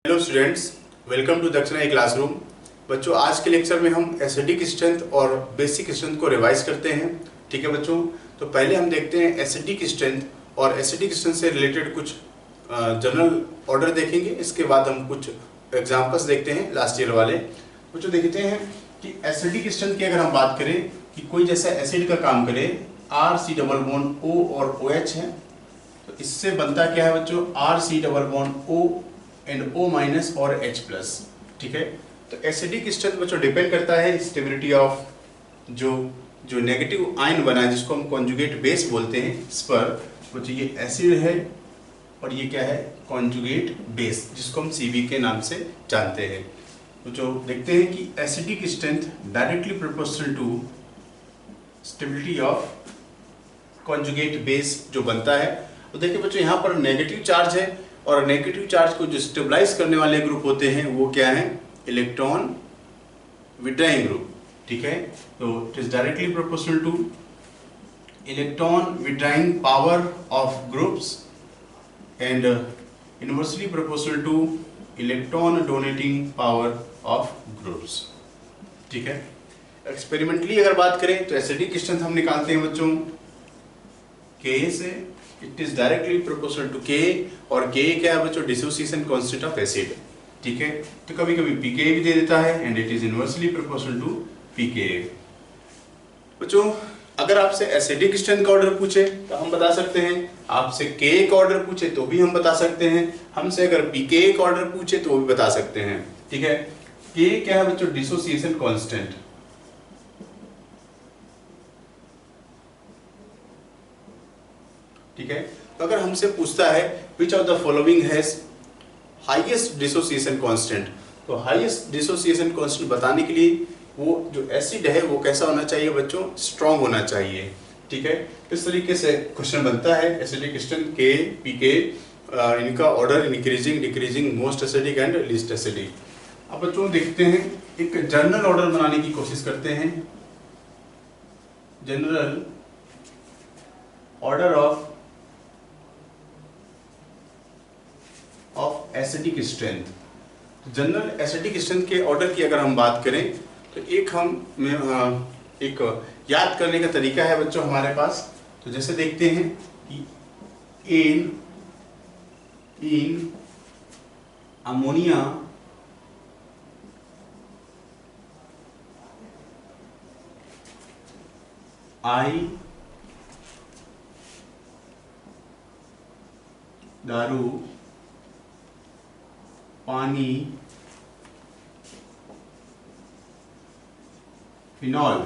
Hello students, welcome to दक्षिणा ई classroom. बच्चों, आज के लेक्चर में हम एसिडिक स्ट्रेंथ और बेसिक स्ट्रेंथ को रिवाइज करते हैं। ठीक है बच्चों, तो पहले हम देखते हैं एसिडिक स्ट्रेंथ और एसिडिक स्ट्रेंथ से रिलेटेड कुछ जनरल ऑर्डर देखेंगे। इसके बाद हम कुछ एग्जांपल्स देखते हैं लास्ट ईयर वाले। बच्चों देखते हैं कि एसिडिक स्ट्रेंथ की अगर हम बात करें कि कोई जैसा एसिड का काम करे, RC डबल बॉन्ड O और OH है, तो इससे बनता क्या है बच्चों, RC double bond O and O minus और H प्लस। ठीक है, तो एसिडिक स्ट्रेंथ बच्चों डिपेंड करता है स्टेबिलिटी ऑफ जो नेगेटिव आयन बना है, जिसको हम कॉन्जुगेट बेस बोलते हैं। इस पर बच्चों ये एसिड है और ये क्या है, कॉन्जुगेट बेस, जिसको हम Cb के नाम से जानते हैं। तो जो देखते हैं कि acidic strength directly proportional to stability of conjugate base जो बनता है। तो देखिए बच्चों, यहाँ पर नेगेटिव चार्ज है और नेगेटिव चार्ज को जो स्टेबलाइज करने वाले ग्रुप होते हैं वो क्या है, इलेक्ट्रॉन विड्राइंग ग्रुप। ठीक है, तो it is directly proportional two electron withdrawing power of groups and inversely proportional two electron donating power of groups. ठीक है, एक्सपेरिमेंटली अगर बात करें तो एसिडिक स्ट्रेंथ हम निकालते हैं बच्चों Ka से। It is directly proportional to Ka, और Ka क्या है बच्चों, डिसोसिएशन कांस्टेंट ऑफ एसिड। ठीक है, तो कभी कभी pKa भी दे देता है and it is inversely proportional to pKa। बच्चों अगर आपसे एसिडिक स्ट्रेंथ का ऑर्डर पूछे तो हम बता सकते हैं, आपसे Ka का ऑर्डर पूछे तो भी हम बता सकते हैं, हमसे अगर pKa का ऑर्डर पूछे तो भी बता सकते हैं। ठीक है, Ka क्या है बच्चों, डिसोसिएशन कांस्टेंट। ठीक है, तो अगर हमसे पूछता है which of the following has highest dissociation constant, तो हाईएस्ट डिसोसिएशन कांस्टेंट बताने के लिए वो जो एसिड है वो कैसा होना चाहिए बच्चों, स्ट्रॉन्ग होना चाहिए। ठीक है, इस तरीके से क्वेश्चन बनता है एसिडिक स्ट्रेंथ Ka, pK, इनका order increasing, decreasing, most acidic and least acidic. अब बच्चों देखते हैं, एक जनरल ऑर्डर बनाने की कोशिश करते हैं। General order of acidic strength. General acidic strength के ऑर्डर की अगर हम बात करें तो एक याद करने का तरीका है बच्चों हमारे पास। तो जैसे देखते हैं कि इन अमोनिया आई दारू पानी फिनॉल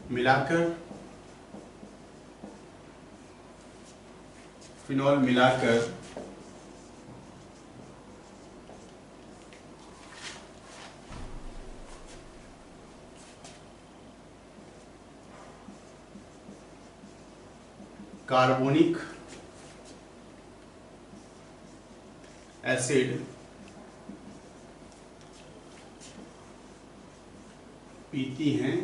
मिलाकर कार्बोनिक एसिड पीती हैं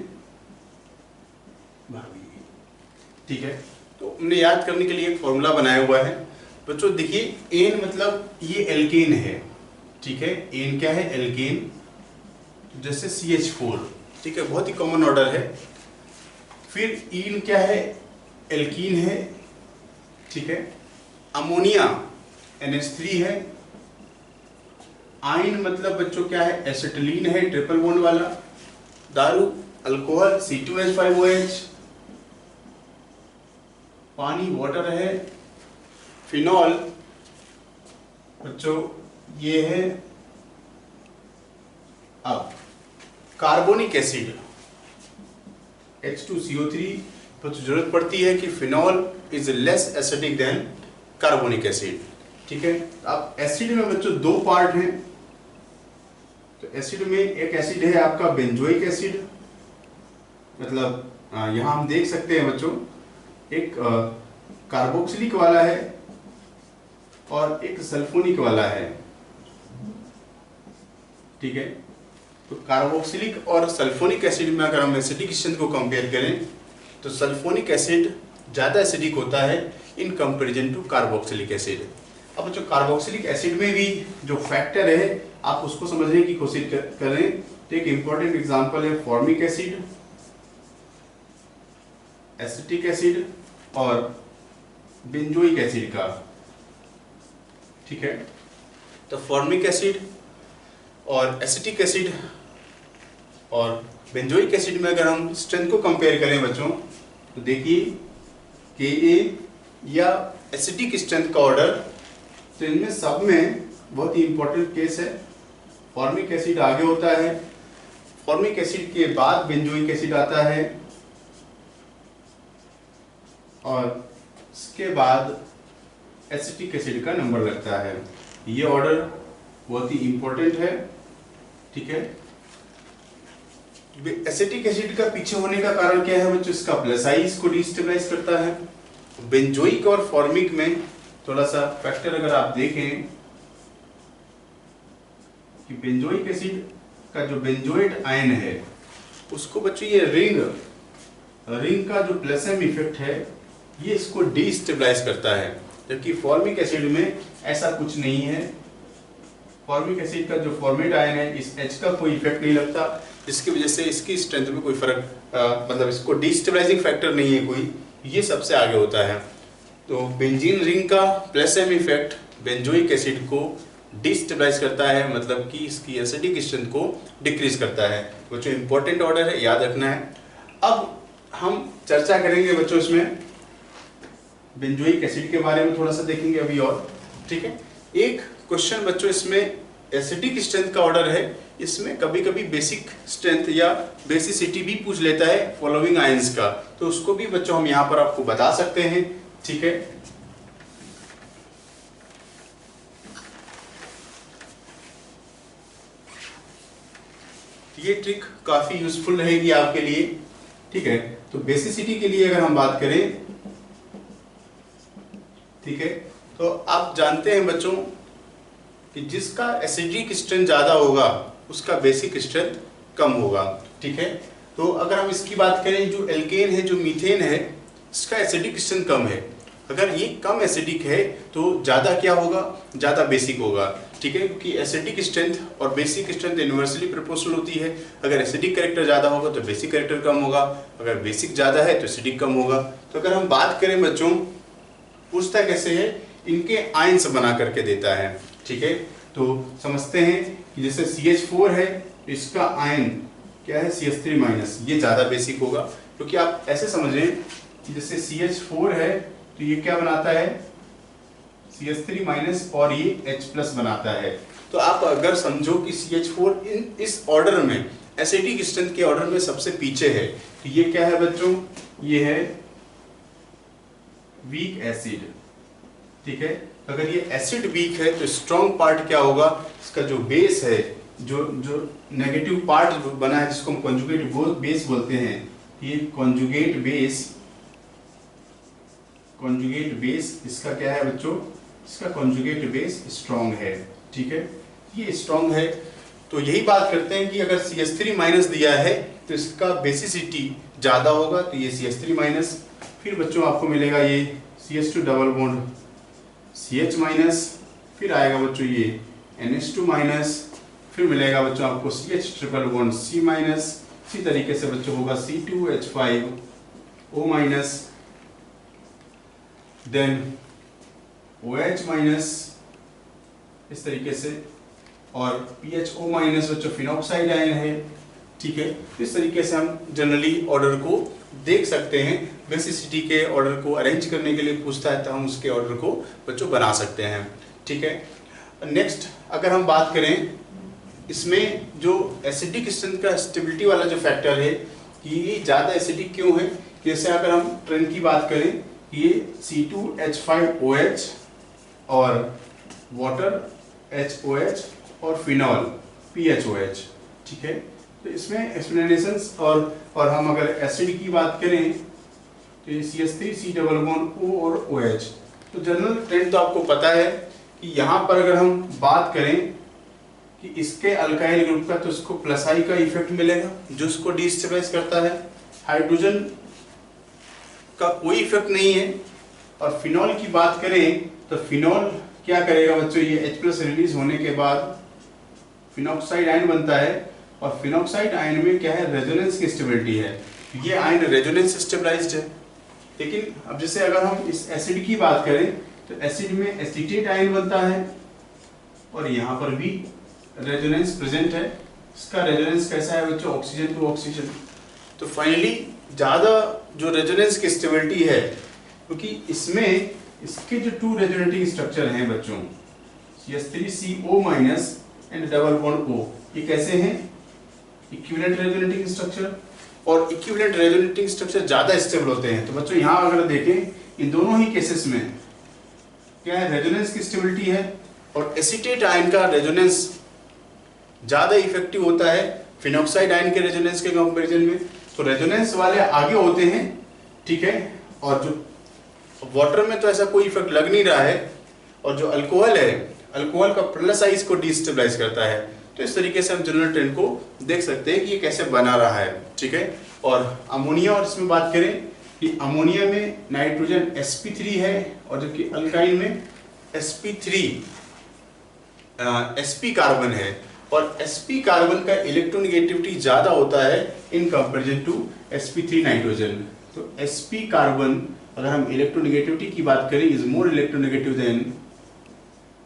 भाभी। ठीक है, तो हमने याद करने के लिए एक फॉर्मूला बनाया हुआ है बच्चों। देखिए, एन मतलब ये एल्केन है। ठीक है, एन क्या है, एल्केन, जैसे CH4। ठीक है, बहुत ही कॉमन ऑर्डर है। फिर इन क्या है, एल्कीन है। ठीक है, अमोनिया NH3 है। आइन मतलब बच्चों क्या है, एसिटिलीन है, ट्रिपल बॉन्ड वाला। दारू अल्कोहल C2H5OH। पानी वाटर है। फिनॉल बच्चों ये है अब कार्बोनिक एसिड H2CO3। बच्चों जरूरत पड़ती है कि phenol is less acidic then carbonic acid. ठीक है, अब एसिड में बच्चों दो पार्ट हैं। तो एसिड में एक एसिड है आपका बेंजोइक एसिड, मतलब यहां हम देख सकते हैं बच्चों, एक कार्बोक्सिलिक वाला है और एक सल्फोनिक वाला है। ठीक है, तो कार्बोक्सिलिक और सल्फोनिक एसिड में अगर हम एसिडिक स्ट्रेंथ को कंपेयर करें तो सल्फोनिक एसिड ज़्यादा एसिडिक होता है in comparison to carboxylic acid. अब जो कार्बोक्सिलिक एसिड में भी जो फैक्टर है आप उसको समझने की कोशिश करें। तो एक इंपॉर्टेंट एग्जांपल है फॉर्मिक एसिड, एसिटिक एसिड और बेंजोइक एसिड का। ठीक है, तो फॉर्मिक एसिड और एसिटिक एसिड और बेंजोइक एसिड में अगर हम स्ट्रेंथ को कंपेयर करें बच्चों, तो देखिए Ka या एसिटिक स्ट्रेंथ का ऑर्डर, तो इनमें सब में बहुत ही इंपॉर्टेंट केस है, फॉर्मिक एसिड आगे होता है, फॉर्मिक एसिड के बाद बेंजोइक एसिड आता है और इसके बाद एसिटिक एसिड का नंबर लगता है। ये ऑर्डर बहुत ही इंपॉर्टेंट है। ठीक है, एसिटिक एसिड का पीछे होने का कारण क्या है बच्चों? इसका प्लस आई इसको डिस्टेबलाइज करता है। बेंजोइक और फॉर्मिक में थोड़ा सा फैक्टर अगर आप देखें कि बेंजोइक एसिड का जो बेंजोइट आयन है उसको बच्चों ये रिंग का जो प्लस एम इफेक्ट है ये इसको डिस्टेबलाइज करता है, जबकि फॉर्मिक एसिड में ऐसा कुछ नहीं है। फॉर्मिक एसिड का जो फॉर्मेट आयन है इस H का कोई इफेक्ट नहीं लगता, जिसकी वजह से इसकी स्ट्रेंथ में कोई फर्क मतलब इसको डिस्टेबलाइजिंग फैक्टर नहीं है कोई, ये सबसे आगे होता है। तो बेंजीन रिंग का plus M effect benzoic acid को डिस्टेबलाइज करता है, मतलब कि इसकी एसिडिक स्ट्रेंथ को डिक्रीज करता है। बच्चों इंपॉर्टेंट ऑर्डर है, याद रखना है। अब हम चर्चा करेंगे बच्चों इसमें बेंजोइक एसिड के बारे में थोड़ा सा देखेंगे अभी और। ठीक है, एक क्वेश्चन बच्चों इसमें एसिडिक स्ट्रेंथ का ऑर्डर है, इसमें कभी कभी बेसिक स्ट्रेंथ या बेसिसिटी भी पूछ लेता है फॉलोइंग आयंस का, तो उसको भी बच्चों हम यहाँ पर आपको बता सकते हैं। ठीक है, ये ट्रिक काफी यूजफुल रहेगी आपके लिए। ठीक है, तो बेसिसिटी के लिए अगर हम बात करें, ठीक है, तो आप जानते हैं बच्चों कि जिसका एसिडिक स्ट्रेंथ ज्यादा होगा उसका बेसिक स्ट्रेंथ कम होगा। ठीक है, तो अगर हम इसकी बात करें, जो एल्केन है, जो मीथेन है, इसका एसिडिक स्ट्रेंथ कम है। अगर ये कम एसिडिक है तो ज्यादा क्या होगा? ज्यादा बेसिक होगा। ठीक है, क्योंकि एसिडिक स्ट्रेंथ और बेसिक स्ट्रेंथ इनवर्सली प्रोपोर्शनल होती है। अगर एसिडिक कैरेक्टर ज्यादा होगा तो बेसिक कैरेक्टर कम होगा, अगर बेसिक ज्यादा है तो एसिडिक कम होगा। तो अगर हम बात करें बच्चों, पूछता कैसे है, इनके आयंस बना करके देता है। ठीक है, तो समझते हैं कि जैसे CH4 है, इसका आयन क्या है? CH3 माइनस, ये ज्यादा बेसिक होगा। क्योंकि आप ऐसे समझें कि जैसे CH4 है तो ये क्या बनाता है? CH3 माइनस और ये H प्लस बनाता है। तो आप अगर समझो कि CH4 इस ऑर्डर में एसिडिक स्ट्रेंथ के ऑर्डर में सबसे पीछे है, तो ये क्या है बच्चों? ये है वीक एसिड। ठीक है, अगर ये एसिड वीक है तो स्ट्रॉन्ग पार्ट क्या होगा? इसका जो बेस है, जो नेगेटिव पार्ट बना है जिसको हम कॉन्जुगेट बेस बोलते हैं, ये कॉन्जुगेट बेस इसका क्या है बच्चों? इसका कॉन्जुगेट बेस स्ट्रॉन्ग है। ठीक है, ये स्ट्रॉन्ग है। तो यही बात करते हैं कि अगर CH3 माइनस दिया है तो इसका बेसिसिटी ज्यादा होगा, तो ये CH3 माइनस। फिर बच्चों आपको मिलेगा ये CH2 double bond CH minus, फिर आएगा बच्चों ये NH2 माइनस, फिर मिलेगा बच्चों आपको CH triple bond C minus. इसी तरीके से बच्चों होगा C2H5O minus, then OH minus, इस तरीके से, और PHO माइनस बच्चों फिनॉक्साइड आयन है। ठीक है, इस तरीके से हम जनरली ऑर्डर को देख सकते हैं। बेसिसिटी के ऑर्डर को अरेंज करने के लिए पूछता है तो हम उसके ऑर्डर को बच्चों बना सकते हैं। ठीक है, नेक्स्ट अगर हम बात करें, इसमें जो एसिडिक स्ट्रेंथ का स्टेबिलिटी वाला जो फैक्टर है, ये ज़्यादा एसिडिक क्यों है? जैसे अगर हम ट्रेंड की बात करें, ये C2H5OH और वाटर HOH और फिनॉल PHOH। ठीक है, तो इसमें एक्सप्लेनेशंस और हम अगर एसिड की बात करें तो ये CH3C डबल बॉन्ड O और OH। तो जनरल ट्रेंड तो आपको पता है कि यहाँ पर अगर हम बात करें कि इसके अल्काइल ग्रुप का, तो इसको प्लस आई का इफेक्ट मिलेगा जो इसको डिस्टेबलाइज करता है। हाइड्रोजन का कोई इफेक्ट नहीं है। और फिनॉल की बात करें तो फिनॉल क्या करेगा बच्चों, ये H प्लस रिलीज होने के बाद फिनॉक्साइड आयन बनता है, और फिनॉक्साइड आयन में क्या है, रेजोनेंस की स्टेबिलिटी है, ये आयन रेजोनेंस स्टेबलाइज्ड है। लेकिन अब जैसे अगर हम इस एसिड की बात करें तो एसिड में एसीटेट आयन बनता है और यहाँ पर भी रेजोनेंस प्रेजेंट है। इसका रेजोनेंस कैसा है बच्चों, ऑक्सीजन टू ऑक्सीजन। तो फाइनली ज़्यादा जो रेजोनेंस की स्टेबिलिटी है, क्योंकि इसमें इसके जो 2 रेजोनेटिंग स्ट्रक्चर हैं बच्चों, CH3CO- and double bond O, ये कैसे हैं, इक्विवेलेंट रेजोनेटिंग स्ट्रक्चर, और इक्विवेलेंट रेजोनेटिंग स्ट्रक्चर ज़्यादा स्टेबल होते हैं। तो बच्चों यहाँ अगर देखें इन दोनों ही केसेस में क्या है, रेजोनेंस की स्टेबिलिटी है, और एसीटेट आयन का रेजोनेंस ज़्यादा इफेक्टिव होता है फिनॉक्साइड आयन के रेजोनेंस के कंपैरिजन में। तो रेजोनेंस वाले आगे होते हैं, ठीक है, और जो वाटर में तो ऐसा कोई इफेक्ट लग नहीं रहा है, और जो अल्कोहल है, अल्कोहल का प्लस आइस को डिस्टेबलाइज करता है। तो इस तरीके से हम जनरल ट्रेंड को देख सकते हैं कि ये कैसे बना रहा है, ठीक है। और अमोनिया, और इसमें बात करें कि अमोनिया में नाइट्रोजन sp3 है, और जबकि अल्काइन में sp3 sp कार्बन है, और sp कार्बन का इलेक्ट्रोनेगेटिविटी ज्यादा होता है in comparison to sp3 nitrogen. तो sp कार्बन अगर हम इलेक्ट्रोनेगेटिविटी की बात करें is more electronegative than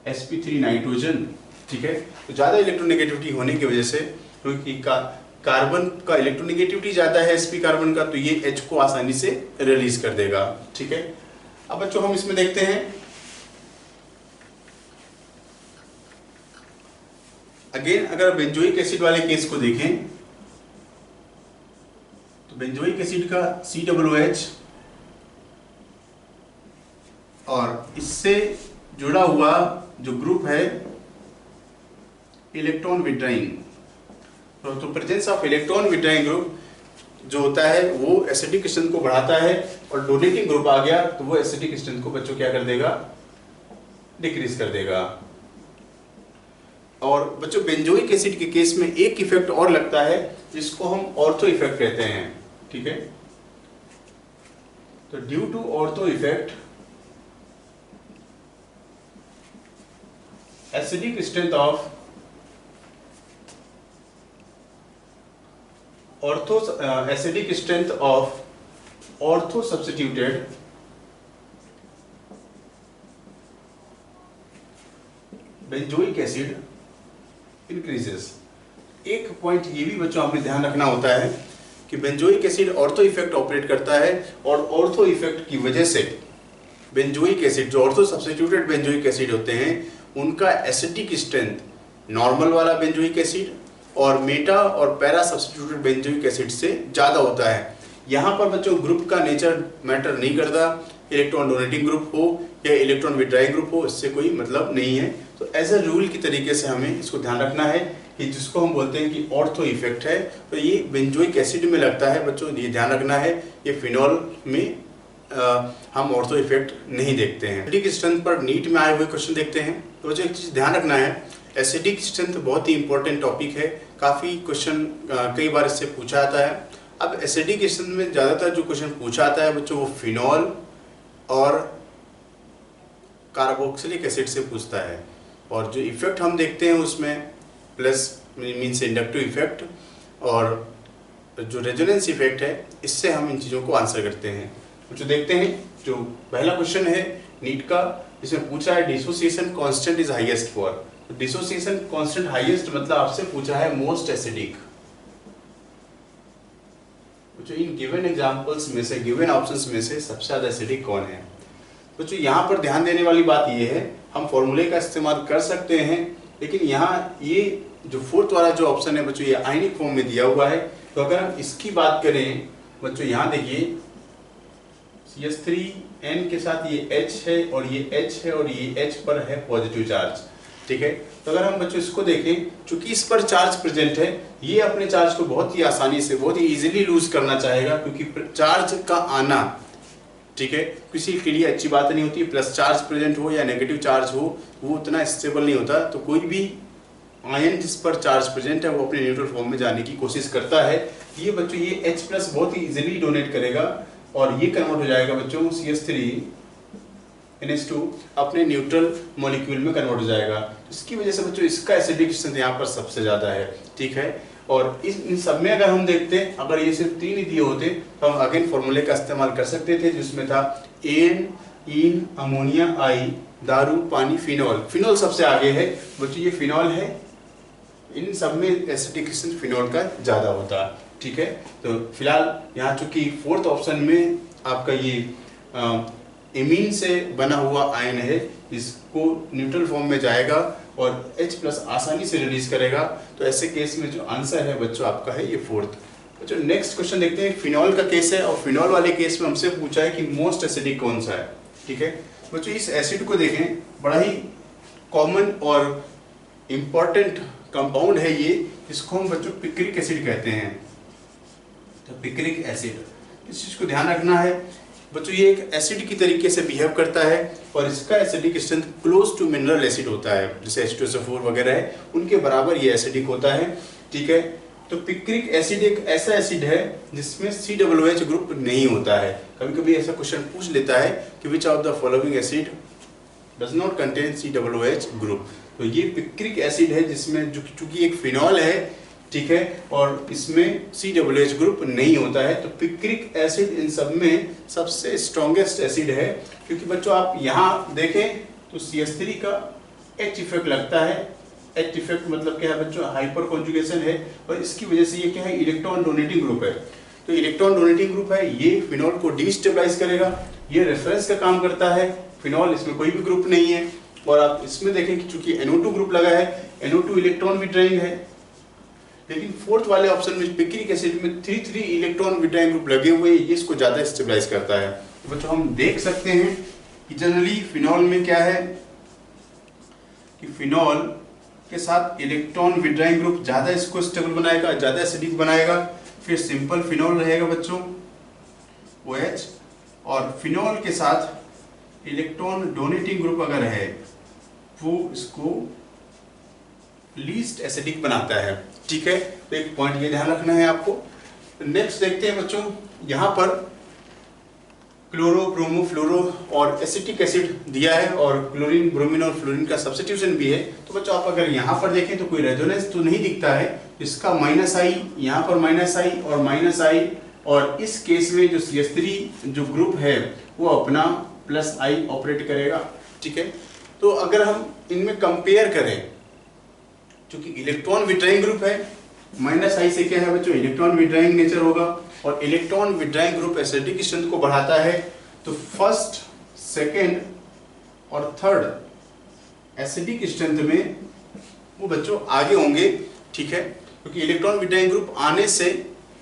sp3 nitrogen, ठीक है। तो ज्यादा इलेक्ट्रोनेगेटिविटी होने की वजह से, क्योंकि कार्बन का इलेक्ट्रोनेगेटिविटी ज्यादा है sp कार्बन का, तो ये H को आसानी से रिलीज कर देगा, ठीक है। अब बच्चों हम इसमें देखते हैं अगेन, अगर बेंजोइक एसिड वाले केस को देखें तो बेंजोइक एसिड का COOH और इससे जुड़ा हुआ जो ग्रुप है इलेक्ट्रॉन विड्राइंग, तो presence of electron withdrawing group जो होता है वो एसिडिक स्ट्रेंथ को बढ़ाता है, और डोनेटिंग ग्रुप आ गया तो वो एसिडिक स्ट्रेंथ को बच्चों क्या कर देगा, डिक्रीज कर देगा। और बच्चों बेंजोइक एसिड के केस में एक इफेक्ट और लगता है जिसको हम ऑर्थो इफेक्ट कहते हैं, ठीक है। तो due to ortho effect acidic strength of acidic strength of ortho substituted benzoic acid increases. एक पॉइंट ये भी बच्चों आपने ध्यान रखना होता है कि benzoic acid ortho effect operate करता है, और ऑर्थो इफेक्ट की वजह से बेंजोइक एसिड, जो ऑर्थो सब्स्टिट्यूटेड बेंजोइक एसिड होते हैं, उनका एसिडिक स्ट्रेंथ नॉर्मल वाला बेंजोइक एसिड और मेटा और पैरा सब्स्टिट्यूटेड बेंजोइक एसिड से ज़्यादा होता है। यहाँ पर बच्चों ग्रुप का नेचर मैटर नहीं करता, इलेक्ट्रॉन डोनेटिंग ग्रुप हो या इलेक्ट्रॉन विड्राइंग ग्रुप हो, इससे कोई मतलब नहीं है। तो एज अ रूल की तरीके से हमें इसको ध्यान रखना है कि जिसको हम बोलते हैं कि ऑर्थो इफेक्ट है, तो ये बेंजोइक एसिड में लगता है बच्चों, ये ध्यान रखना है। ये फिनॉल में हम ऑर्थो इफेक्ट नहीं देखते हैं। एसिडिक स्ट्रेंथ पर नीट में आए हुए क्वेश्चन देखते हैं। तो बच्चों एक चीज़ ध्यान रखना है, एसिडिक स्ट्रेंथ बहुत ही इंपॉर्टेंट टॉपिक है, काफ़ी क्वेश्चन कई बार इससे पूछा आता है। अब एसिडिक स्ट्रेंथ में ज़्यादातर जो क्वेश्चन पूछा आता है बच्चों वो फिनॉल और कार्बोक्सिलिक एसिड से पूछता है, और जो इफेक्ट हम देखते हैं उसमें प्लस मीन्स इंडक्टिव इफेक्ट और जो रेजोनेंस इफेक्ट है, इससे हम इन चीज़ों को आंसर करते हैं। जो देखते हैं, जो पहला क्वेश्चन है नीट का, इसमें पूछा है dissociation constant is highest for. Dissociation constant highest मतलब आपसे पूछा है मोस्ट एसिडिक। जो इन गिवन एग्जांपल्स में से, गिवन ऑप्शंस में से सबसे ज़्यादा एसिडिक कौन है। बच्चों यहाँ पर ध्यान देने वाली बात ये है, हम फॉर्मूले का इस्तेमाल कर सकते हैं, लेकिन यहाँ ये जो फोर्थ वाला जो ऑप्शन है बच्चों, ये आयनिक फॉर्म में दिया हुआ है। तो अगर हम इसकी बात करें बच्चों, यहाँ देखिए CH3N के साथ ये H है और ये H है और ये H पर है पॉजिटिव चार्ज, ठीक है। तो अगर हम बच्चों इसको देखें, चूंकि इस पर चार्ज प्रेजेंट है, ये अपने चार्ज को बहुत ही आसानी से, बहुत ही इजीली लूज करना चाहेगा, क्योंकि चार्ज का आना, ठीक है, किसी के लिए अच्छी बात नहीं होती। प्लस चार्ज प्रेजेंट हो या नेगेटिव चार्ज हो, वो उतना स्टेबल नहीं होता। तो कोई भी आयन जिस पर चार्ज प्रेजेंट है वो अपने न्यूट्रल फॉर्म में जाने की कोशिश करता है। ये बच्चों ये H+ बहुत ही इजीली डोनेट करेगा और ये कन्वर्ट हो जाएगा बच्चों CH3 NH2 अपने न्यूट्रल मॉलिक्यूल में कन्वर्ट हो जाएगा। इसकी वजह से बच्चों इसका एसिडिक स्ट्रेंथ यहाँ पर सबसे ज़्यादा है, ठीक है। और इन सब में अगर हम देखते हैं, अगर ये सिर्फ 3 ही दिए होते तो हम अगेन फॉर्मूले का इस्तेमाल कर सकते थे, जिसमें था एन, इन, अमोनिया, आई, दारू, पानी, फिनॉल। फिनॉल सबसे आगे है बच्चों, ये फिनॉल है। इन सब में एसिडिक स्ट्रेंथ फिनॉल का ज़्यादा होता है, ठीक है। तो फिलहाल यहाँ चूंकि फोर्थ ऑप्शन में आपका ये एमीन से बना हुआ आयन है, इसको न्यूट्रल फॉर्म में जाएगा और H+ आसानी से रिलीज करेगा। तो ऐसे केस में जो आंसर है बच्चों आपका है ये फोर्थ। बच्चों नेक्स्ट क्वेश्चन देखते हैं, फिनॉल का केस है और फिनॉल वाले केस में हमसे पूछा है कि मोस्ट एसिडिक कौन सा है, ठीक है। बच्चों इस एसिड को देखें, बड़ा ही कॉमन और इम्पॉर्टेंट कंपाउंड है ये, इसको हम बच्चों पिक्रिक एसिड कहते हैं। तो पिक्रिक एसिड, इस चीज को ध्यान रखना है बच्चों, ये एक एसिड की तरीके से बिहेव करता है और इसका acidic strength close to mineral acid होता है, जैसे H2SO4 वगैरह है उनके बराबर ये एसिडिक होता है, ठीक है। तो पिक्रिक एसिड एक ऐसा एसिड है जिसमें COOH ग्रुप नहीं होता है। कभी कभी ऐसा क्वेश्चन पूछ लेता है कि which of the following acid does not contain COOH group. तो ये पिक्रिक एसिड है जिसमें चूंकि एक फिनॉल है, ठीक है, और इसमें COOH ग्रुप नहीं होता है। तो पिक्रिक एसिड इन सब में सबसे स्ट्रॉन्गेस्ट एसिड है, क्योंकि बच्चों आप यहाँ देखें तो CH3 का H इफेक्ट लगता है। H इफेक्ट मतलब क्या है बच्चों, हाइपर कॉन्जुगेशन है, और इसकी वजह से ये क्या है, इलेक्ट्रॉन डोनेटिंग ग्रुप है। तो इलेक्ट्रॉन डोनेटिंग ग्रुप है, ये फिनॉल को डिस्टेबलाइज करेगा, ये रेफरेंस का काम करता है। फिनॉल इसमें कोई भी ग्रुप नहीं है, और आप इसमें देखें कि चूंकि NO2 ग्रुप लगा है, NO2 इलेक्ट्रॉन विड्रॉइंग है, लेकिन फोर्थ वाले ऑप्शन में पिक्रिक एसिड में 3 इलेक्ट्रॉन विड्रॉइंग ग्रुप लगे हुए हैं, ये इसको ज्यादा स्टेबलाइज करता है। तो बच्चों हम देख सकते हैं कि जनरली फिनॉल में क्या है कि फिनॉल के साथ इलेक्ट्रॉन विड्रॉइंग ग्रुप ज्यादा इसको स्टेबल बनाएगा, ज्यादा एसिडिक बनाएगा। फिर सिंपल फिनॉल रहेगा बच्चों OH, और फिनॉल के साथ इलेक्ट्रॉन डोनेटिंग ग्रुप अगर है वो इसको लीस्ट एसिडिक बनाता है, ठीक है। तो एक पॉइंट ये ध्यान रखना है आपको। नेक्स्ट देखते हैं बच्चों, यहाँ पर क्लोरो, ब्रोमो, फ्लोरो और एसिटिक एसिड दिया है, और क्लोरीन, ब्रोमीन और फ्लोरीन का सब्स्टिट्यूशन भी है। तो बच्चों आप अगर यहाँ पर देखें तो कोई रेजोनेंस तो नहीं दिखता है, इसका -I, यहाँ पर -I और -I, और इस केस में जो CH3 जो ग्रुप है वो अपना +I ऑपरेट करेगा, ठीक है। तो अगर हम इनमें कंपेयर करें, क्योंकि इलेक्ट्रॉन विड्रॉइंग ग्रुप है, -I से क्या है बच्चों, इलेक्ट्रॉन विड्रॉइंग नेचर होगा, और electron withdrawing group acidic strength को बढ़ाता है। तो फर्स्ट, सेकेंड और थर्ड एसिडिक स्ट्रेंथ में वो बच्चों आगे होंगे, ठीक है, क्योंकि इलेक्ट्रॉन विड्रॉइंग ग्रुप आने से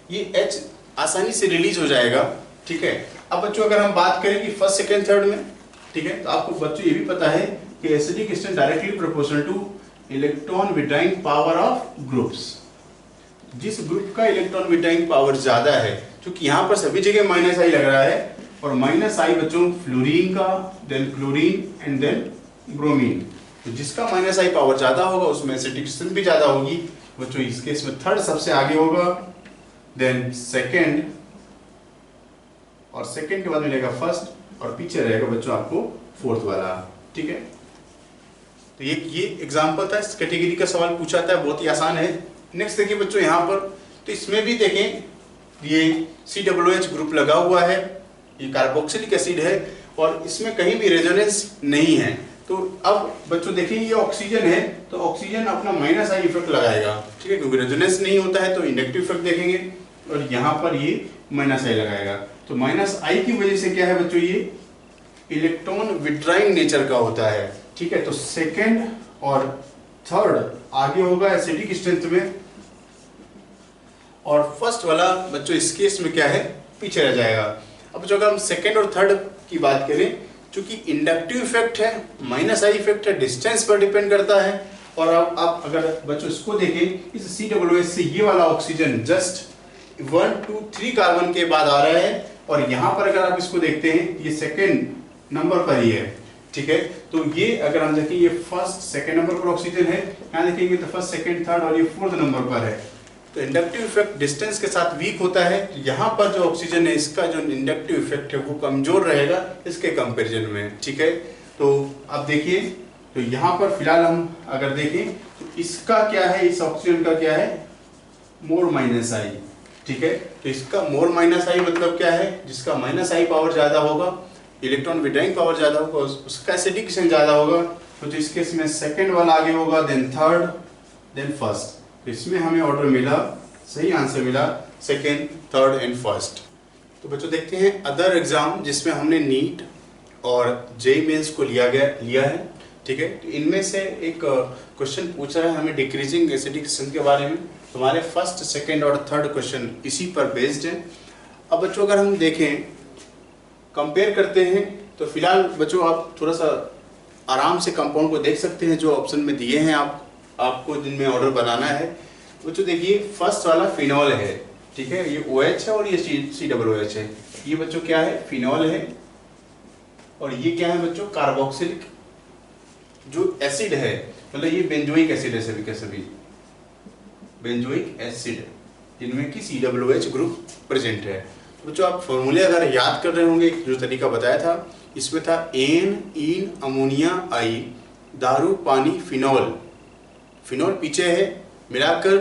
ये H आसानी से रिलीज हो जाएगा, ठीक है। अब बच्चों अगर हम बात करें कि फर्स्ट, सेकेंड, थर्ड में, ठीक है, तो आपको बच्चों ये भी पता है कि acidic strength directly proportional two electron withdrawing power of groups. जिस ग्रुप का इलेक्ट्रॉन विड्रॉइंग पावर ज्यादा है, क्योंकि यहाँ पर सभी जगह -I लग रहा है, और -I बच्चों फ्लोरीन का, then chlorine and then bromine. तो जिसका -I पावर ज्यादा होगा उसमें एसिडिक स्ट्रेंथ भी ज्यादा होगी बच्चों। इस केस में थर्ड सबसे आगे होगा, देन सेकेंड, और सेकेंड के बाद मिलेगा फर्स्ट, और पीछे रहेगा बच्चों आपको फोर्थ वाला, ठीक है। तो ये एग्जाम्पल था, इस कैटेगरी का सवाल पूछा था, बहुत ही आसान है। नेक्स्ट देखिए बच्चों यहाँ पर, तो इसमें भी देखें ये COOH ग्रुप लगा हुआ है, ये कार्बोक्सिलिक एसिड है, और इसमें कहीं भी रेजोनेंस नहीं है। तो अब बच्चों देखिए ये ऑक्सीजन है, तो ऑक्सीजन अपना -I इफेक्ट लगाएगा, ठीक है, क्योंकि रेजोनेंस नहीं होता है तो इंडक्टिव इफेक्ट देखेंगे, और यहाँ पर ये -I लगाएगा। तो -I की वजह से क्या है बच्चों, ये इलेक्ट्रॉन विड्रॉइंग नेचर का होता है, ठीक है। तो सेकेंड और थर्ड आगे होगा एसिडिक स्ट्रेंथ में, और फर्स्ट वाला बच्चों इस केस में क्या है, पीछे रह जाएगा। अब जो अगर हम सेकेंड और थर्ड की बात करें, चूंकि इंडक्टिव इफेक्ट है, -I इफेक्ट है, डिस्टेंस पर डिपेंड करता है। और अब आप अगर बच्चों इसको देखें, इस COOH से ये वाला ऑक्सीजन जस्ट 1, 2, 3 कार्बन के बाद आ रहा है, और यहाँ पर अगर आप इसको देखते हैं ये सेकेंड नंबर पर ही है, ठीक है। तो ये अगर हम देखें ये फर्स्ट, सेकेंड नंबर पर ऑक्सीजन है, यहाँ देखेंगे तो फर्स्ट, सेकेंड, थर्ड, और ये फोर्थ नंबर पर है। तो इंडक्टिव इफेक्ट डिस्टेंस के साथ वीक होता है, तो यहाँ पर जो ऑक्सीजन है इसका जो इंडक्टिव इफेक्ट है वो कमजोर रहेगा इसके कंपैरिजन में, ठीक है। तो अब देखिए, तो यहाँ पर फिलहाल हम अगर देखें तो इसका क्या है, इस ऑक्सीजन का क्या है, मोर माइनस आई। ठीक है, तो इसका मोर माइनस आई मतलब क्या है, जिसका माइनस आई पावर ज्यादा होगा, इलेक्ट्रॉन विड्रॉइंग पावर ज्यादा होगा, उसका एसिडिकेशन ज्यादा होगा। तो इस केस में सेकंड वाला आगे होगा, देन थर्ड, देन फर्स्ट। तो इसमें हमें ऑर्डर मिला, सही आंसर मिला सेकंड, थर्ड एंड फर्स्ट। तो बच्चों देखते हैं अदर एग्जाम जिसमें हमने नीट और जेईई मेंस को लिया है। ठीक है, तो इनमें से एक क्वेश्चन पूछ रहा है हमें डिक्रीजिंग एसिडिकेशन के बारे में। हमारे फर्स्ट, सेकंड और थर्ड क्वेश्चन इसी पर बेस्ड है। अब बच्चों अगर हम देखें, कंपेयर करते हैं, तो फिलहाल बच्चों आप थोड़ा सा आराम से कंपाउंड को देख सकते हैं जो ऑप्शन में दिए हैं आपको जिनमें ऑर्डर बनाना है। बच्चों देखिए फर्स्ट वाला फिनॉल है। ठीक है, ये OH है और ये COOH है। ये बच्चों क्या है, फिनॉल है। और ये क्या है बच्चों, कार्बोक्सिलिक जो एसिड है, मतलब ये बेंजोइक एसिड है, सभी के सभी बेंजोइक एसिड जिनमें कि COOH ग्रुप प्रेजेंट है। बच्चों आप फॉर्मूले अगर याद कर रहे होंगे, जो तरीका बताया था, इसमें था एन इन अमोनिया आई दारू पानी फिनॉल। फिनॉल पीछे है, मिलाकर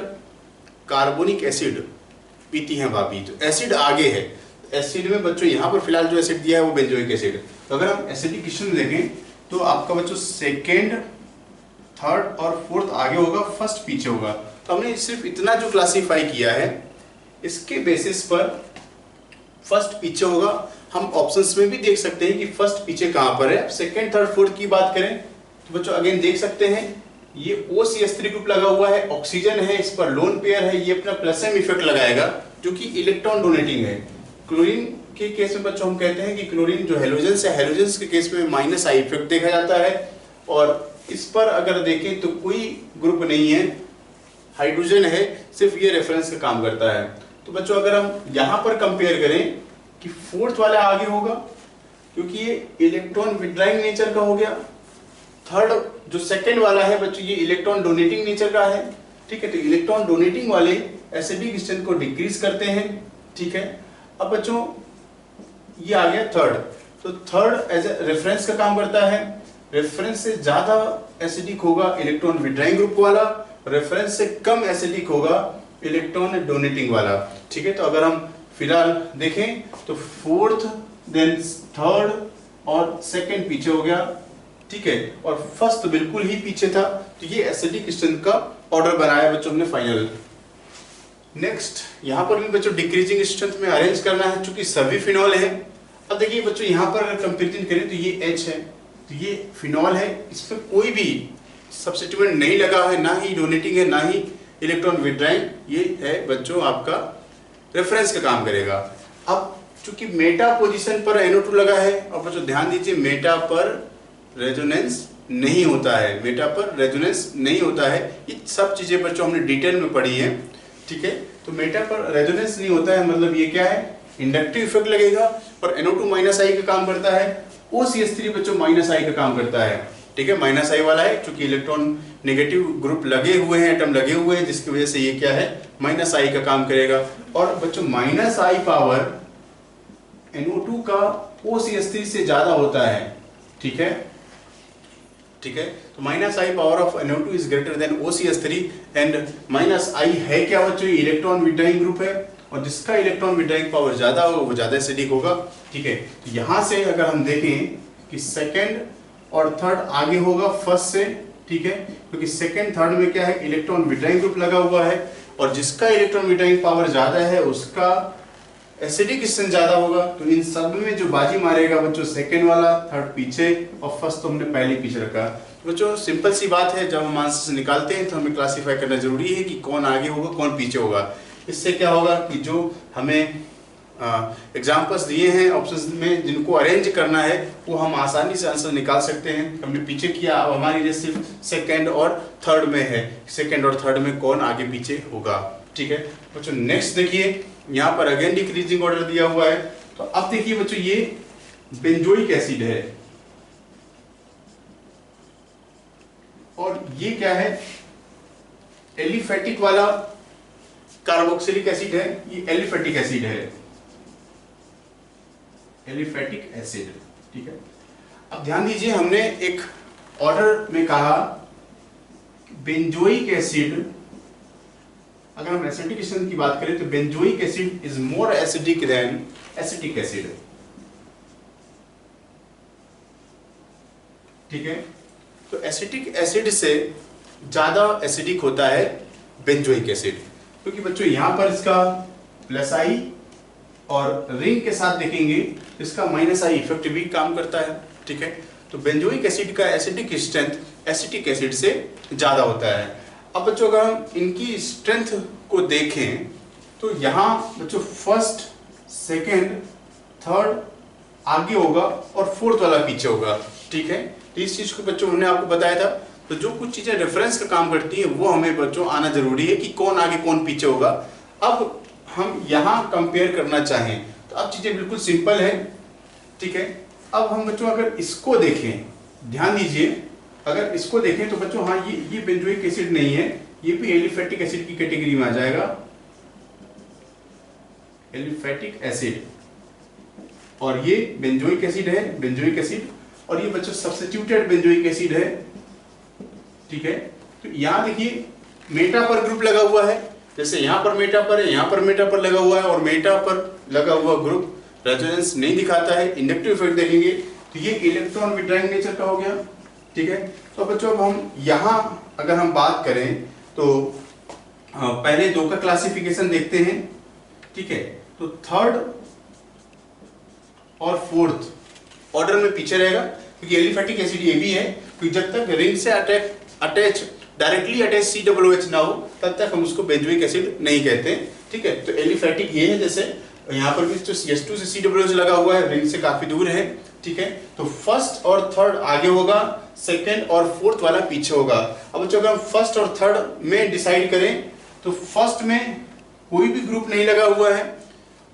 कार्बोनिक एसिड पीती हैं भाभी, तो एसिड आगे है। एसिड में बच्चों यहाँ पर फिलहाल जो एसिड दिया है वो बेंजोइक एसिड। तो अगर हम एसिडिकेशन देखें तो आपका बच्चों सेकेंड, थर्ड और फोर्थ आगे होगा, फर्स्ट पीछे होगा। तो हमने सिर्फ इतना जो क्लासीफाई किया है, इसके बेसिस पर फर्स्ट पीछे होगा। हम ऑप्शंस में भी देख सकते हैं कि फर्स्ट पीछे कहां पर है। सेकेंड, थर्ड, फोर्थ की बात करें तो बच्चों अगेन देख सकते हैं, ये OCH3 ग्रुप लगा हुआ है, ऑक्सीजन है, इस पर लोन पेयर है, ये अपना प्लस एम इफेक्ट लगाएगा जो कि इलेक्ट्रॉन डोनेटिंग है। क्लोरीन के केस में बच्चों हम कहते हैं कि क्लोरीन जो हेलोजेंस है, हेलोजेंस के केस में माइनस आई इफेक्ट देखा जाता है। और इस पर अगर देखें तो कोई ग्रुप नहीं है, हाइड्रोजन है, सिर्फ ये रेफरेंस का काम करता है। तो बच्चों अगर हम यहाँ पर कंपेयर करें कि फोर्थ वाला आगे होगा क्योंकि ये इलेक्ट्रॉन विड्रॉइंग नेचर का हो गया। थर्ड जो सेकंड वाला है बच्चों, ये इलेक्ट्रॉन डोनेटिंग नेचर का है। ठीक है, तो इलेक्ट्रॉन डोनेटिंग वाले एसिडिक स्ट्रेंथ को डिक्रीज करते हैं। ठीक है, अब बच्चों ये आ गया थर्ड। तो थर्ड एज ए रेफरेंस का काम करता है। रेफरेंस से ज्यादा एसिडिक होगा इलेक्ट्रॉन विड्रॉइंग ग्रुप वाला, रेफरेंस से कम एसिडिक होगा इलेक्ट्रॉन डोनेटिंग वाला। ठीक है, तो अगर हम फिलहाल देखें तो फोर्थ, देन थर्ड और सेकंड पीछे हो गया। ठीक है, और फर्स्ट बिल्कुल ही पीछे था। तो ये एसिडिक स्ट्रेंथ का ऑर्डर बनाया बच्चों हमने फाइनल। नेक्स्ट यहाँ पर भी बच्चों डिक्रीजिंग स्ट्रेंथ में अरेंज करना है, चूंकि सभी फिनॉल है। अब देखिए बच्चों यहाँ पर अगर कंपेरिजन करें तो ये H है, तो ये फिनॉल है, इसमें कोई भी सब्स्टिट्यूएंट नहीं लगा है, ना ही डोनेटिंग है, ना ही इलेक्ट्रॉन विड्रॉइंग। ये है बच्चों आपका रेफरेंस का काम करेगा। अब चूंकि मेटा पोजीशन पर NO2 लगा है, और बच्चों ध्यान दीजिए मेटा पर रेजोनेंस नहीं होता है, मेटा पर रेजोनेंस नहीं होता है। ये सब चीजें बच्चों हमने डिटेल में पढ़ी है। ठीक है, तो मेटा पर रेजोनेंस नहीं होता है मतलब ये क्या है, इंडक्टिव इफेक्ट लगेगा। और NO2 माइनस आई का काम करता है, OCH3 बच्चों माइनस आई का काम करता है। ठीक है, माइनस आई वाला है चूंकि इलेक्ट्रॉन नेगेटिव ग्रुप लगे हुए हैं, एटम लगे हुए हैं, जिसकी वजह से ये क्या है, माइनस आई का काम करेगा। और बच्चों माइनस आई पावर NO2 का OCH3 से ज्यादा होता है। ठीक है, ठीक है, तो minus I power of NO2 is greater than OCH3 and minus I है क्या बच्चों, इलेक्ट्रॉन विड्रॉइंग ग्रुप है, और जिसका इलेक्ट्रॉन विड्रॉइंग पावर ज्यादा होगा वो ज्यादा एसिडिक होगा। ठीक है, तो यहां से अगर हम देखें कि सेकंड और थर्ड आगे होगा फर्स्ट से। ठीक है, क्योंकि सेकंड थर्ड में क्या है, इलेक्ट्रॉन विड्रॉइंग ग्रुप लगा हुआ है, और जिसका इलेक्ट्रॉन विड्रॉइंग पावर ज्यादा है उसका एसिडिक स्ट्रेंथ ज्यादा होगा। तो इन सब में जो बाजी मारेगा बच्चों, सेकंड वाला, थर्ड पीछे और फर्स्ट तो हमने पहले पीछे रखा। तो बच्चों सिंपल सी बात है, जब हम आंसर निकालते हैं तो हमें क्लासीफाई करना जरूरी है कि कौन आगे होगा कौन पीछे होगा। इससे क्या होगा कि जो हमें एग्जाम्पल्स दिए हैं ऑप्शंस में जिनको अरेंज करना है वो हम आसानी से आंसर निकाल सकते हैं। हमने पीछे किया, अब हमारी रेस सिर्फ सेकंड और थर्ड में है, सेकंड और थर्ड में कौन आगे पीछे होगा। ठीक है बच्चों, नेक्स्ट देखिए यहाँ पर अगेन डिक्रीजिंग ऑर्डर दिया हुआ है। तो अब देखिए बच्चों ये बेंजोइक एसिड है और ये क्या है, एलिफेटिक वाला कार्बोक्सिलिक एसिड है, ये एलिफेटिक एसिड है, एलिफेटिक एसिड। ठीक है, अब ध्यान दीजिए, हमने एक ऑर्डर में कहा बेंजोइक एसिड, अगर हम एसिडिक स्ट्रेंथ की बात करें तो benzoic acid is more acidic then acetic acid. ठीक है, तो एसिटिक एसिड से ज्यादा एसिडिक होता है बेंजोइक एसिड, क्योंकि बच्चों यहां पर इसका प्लस आई और रिंग के साथ देखेंगे इसका माइनस आई इफेक्ट भी काम करता है। ठीक है, तो बेंजोइक एसिड का एसिडिक स्ट्रेंथ एसिटिक एसिड से ज्यादा होता है। अब बच्चों अगर हम इनकी स्ट्रेंथ को देखें तो यहाँ बच्चों फर्स्ट, सेकेंड, थर्ड आगे होगा और फोर्थ वाला पीछे होगा। ठीक है, तो इस चीज को बच्चों हमने आपको बताया था। तो जो कुछ चीजें रेफरेंस का काम करती है वो हमें बच्चों आना जरूरी है कि कौन आगे कौन पीछे होगा। अब हम यहाँ कंपेयर करना चाहें तो अब चीजें बिल्कुल सिंपल है। ठीक है, अब हम बच्चों अगर इसको देखें, ध्यान दीजिए, अगर इसको देखें तो बच्चों हाँ ये बेंजोइक एसिड नहीं है, ये भी एलिफेटिक एसिड की कैटेगरी में आ जाएगा, एलिफेटिक एसिड, और ये बेंजोइक एसिड है, बेंजोइक एसिड, और ये बच्चों सब्स्टिट्यूटेड बेंजोइक एसिड है। ठीक है, तो यहां देखिए मेटा पर ग्रुप लगा हुआ है, जैसे यहां पर मेटा पर है, यहां पर मेटा पर लगा हुआ है, और मेटा पर लगा हुआ ग्रुप रेजोनेंस नहीं दिखाता है। इंडक्टिव इफेक्ट देखेंगे तो ये इलेक्ट्रॉन विड्राइंग नेचर का हो गया। ठीक है, तो बच्चों अब हम यहां अगर हम बात करें तो पहले दो का क्लासिफिकेशन देखते हैं। ठीक है, तो थर्ड और फोर्थ ऑर्डर में पीछे रहेगा, क्योंकि एलिफेटिक एसिड ये भी है, क्योंकि जब तक रिंग से अटैच डायरेक्टली अटैच COOH ना हो तब तक हम उसको बेंजोइक एसिड नहीं कहते। ठीक है, तो एलिफेटिक ये है, जैसे यहाँ पर भी तो CH2 से COOH लगा हुआ है, रिंग से काफी दूर है। ठीक है, तो फर्स्ट और थर्ड आगे होगा, सेकंड और फोर्थ वाला पीछे होगा। अब बच्चों अगर हम फर्स्ट और थर्ड में डिसाइड करें तो फर्स्ट में कोई भी ग्रुप नहीं लगा हुआ है,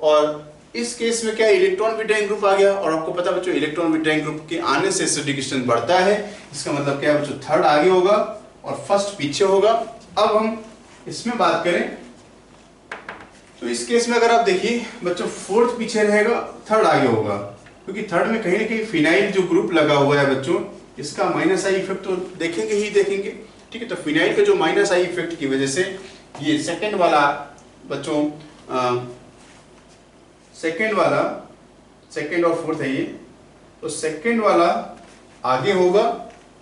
और इस केस में क्या इलेक्ट्रॉन विड्राइंग ग्रुप आ गया, और आपको पता बच्चों इलेक्ट्रॉन विड्राइंग ग्रुप के आने से एसिडिक स्ट्रेंथ बढ़ता है। इसका मतलब क्या है बच्चों, थर्ड आगे होगा और फर्स्ट पीछे होगा। अब हम इसमें बात करें तो इस केस में अगर आप देखिए बच्चों फोर्थ पीछे रहेगा, थर्ड आगे होगा, क्योंकि थर्ड में कहीं ना कहीं फिनाइल जो ग्रुप लगा हुआ है बच्चों, इसका माइनस आई इफेक्ट तो देखेंगे ही देखेंगे। ठीक है, तो फिनाइल के जो माइनस आई इफेक्ट की वजह से ये सेकंड वाला बच्चों सेकंड और फोर्थ है ये, तो सेकंड वाला आगे होगा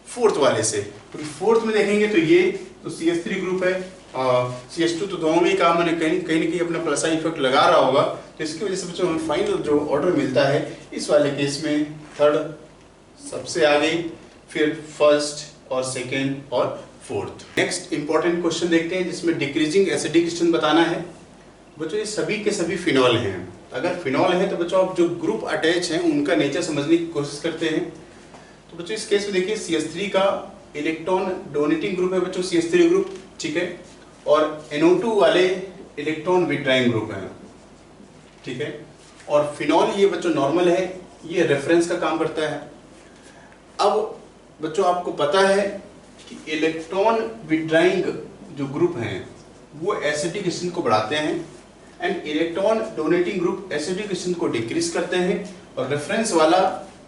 फोर्थ वाले से, क्योंकि फोर्थ में देखेंगे तो ये तो CH3 ग्रुप है, CH2 तो दोनों में काम कहीं ना कहीं अपना प्लस आई इफेक्ट लगा रहा होगा। तो इसकी वजह से बच्चों हमें फाइनल जो ऑर्डर मिलता है इस वाले केस में थर्ड सबसे आगे, फिर फर्स्ट और सेकेंड और फोर्थ। नेक्स्ट इंपॉर्टेंट क्वेश्चन देखते हैं जिसमें डिक्रीजिंग एसिडिक स्ट्रेंथ बताना है। बच्चों ये सभी के सभी फिनॉल हैं, अगर फिनॉल है तो बच्चों आप जो ग्रुप अटैच हैं उनका नेचर समझने की कोशिश करते हैं। तो बच्चों इस केस में देखिए CH3 का इलेक्ट्रॉन डोनेटिंग ग्रुप है बच्चों, CH3 ग्रुप। ठीक है, और NO2 वाले इलेक्ट्रॉन विड्राइंग ग्रुप है। ठीक है, और फिनॉल ये बच्चों नॉर्मल है, ये रेफरेंस का काम करता है। अब बच्चों आपको पता है कि इलेक्ट्रॉन विड्राइंग जो ग्रुप हैं वो एसिडिक स्ट्रेंथ को बढ़ाते हैं, and electron donating group acidic strength को डिक्रीज करते हैं, और रेफरेंस वाला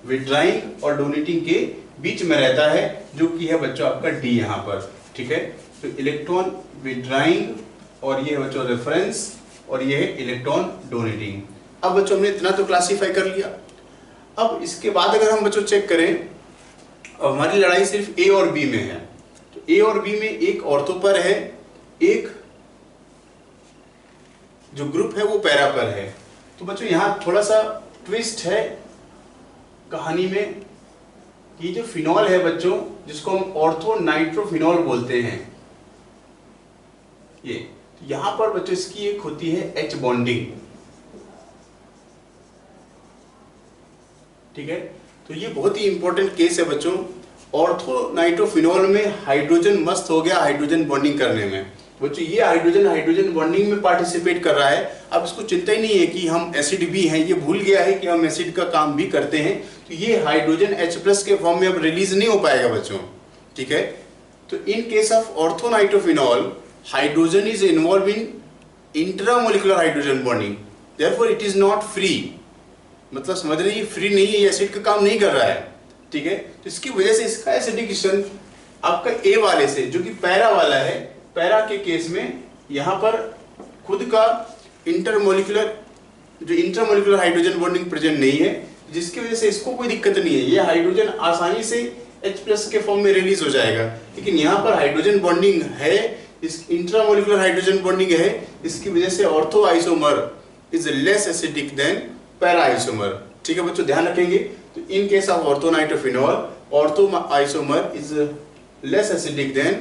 विड्राइंग और डोनेटिंग के बीच में रहता है, जो कि है बच्चों आपका D यहाँ पर। ठीक है, तो इलेक्ट्रॉन विड्राइंग और ये है बच्चों रेफरेंस, और ये है इलेक्ट्रॉन डोनेटिंग। अब बच्चों हमने इतना तो क्लासीफाई कर लिया। अब इसके बाद अगर हम बच्चों चेक करें, हमारी लड़ाई सिर्फ A और B में है, तो A और B में एक ऑर्थो पर है, एक जो ग्रुप है वो पैरा पर है। तो बच्चों यहाँ थोड़ा सा ट्विस्ट है कहानी में, ये जो फिनॉल है बच्चों जिसको हम ऑर्थो नाइट्रोफिनॉल बोलते हैं, ये यहां पर बच्चों इसकी एक होती है H बॉन्डिंग। ठीक है, तो ये बहुत ही इंपॉर्टेंट केस है बच्चों। ऑर्थो नाइट्रोफिनॉल में हाइड्रोजन मस्त हो गया हाइड्रोजन बॉन्डिंग करने में। बच्चों ये हाइड्रोजन बॉन्डिंग में पार्टिसिपेट कर रहा है। अब इसको चिंता ही नहीं है कि हम एसिड भी हैं, ये भूल गया है कि हम एसिड का काम भी करते हैं, तो ये हाइड्रोजन H+ के फॉर्म में अब रिलीज नहीं हो पाएगा बच्चों। ठीक है, तो in case of ortho nitrophenol hydrogen is involve in intramolecular hydrogen bonding, therefore it is not free. मतलब समझ रहे हैं, ये फ्री नहीं है, ये एसिड का काम नहीं कर रहा है। ठीक है। तो इसकी वजह से इसका एसिडिक स्ट्रेंथ आपका ए वाले से, जो कि पैरा वाला है, पैरा के केस में यहाँ पर खुद का इंटरमोलिकुलर हाइड्रोजन बॉन्डिंग प्रेजेंट नहीं है, जिसकी वजह से इसको कोई दिक्कत नहीं है, ये हाइड्रोजन आसानी से H+ के फॉर्म में रिलीज हो जाएगा। लेकिन यहाँ पर हाइड्रोजन बॉन्डिंग है, इस इंट्रामोलिकुलर हाइड्रोजन बॉन्डिंग है, इसकी वजह से ortho isomer is less acidic then para isomer. ठीक है बच्चों, ध्यान रखेंगे। तो in case of orthonitrophenol, ortho isomer is less acidic then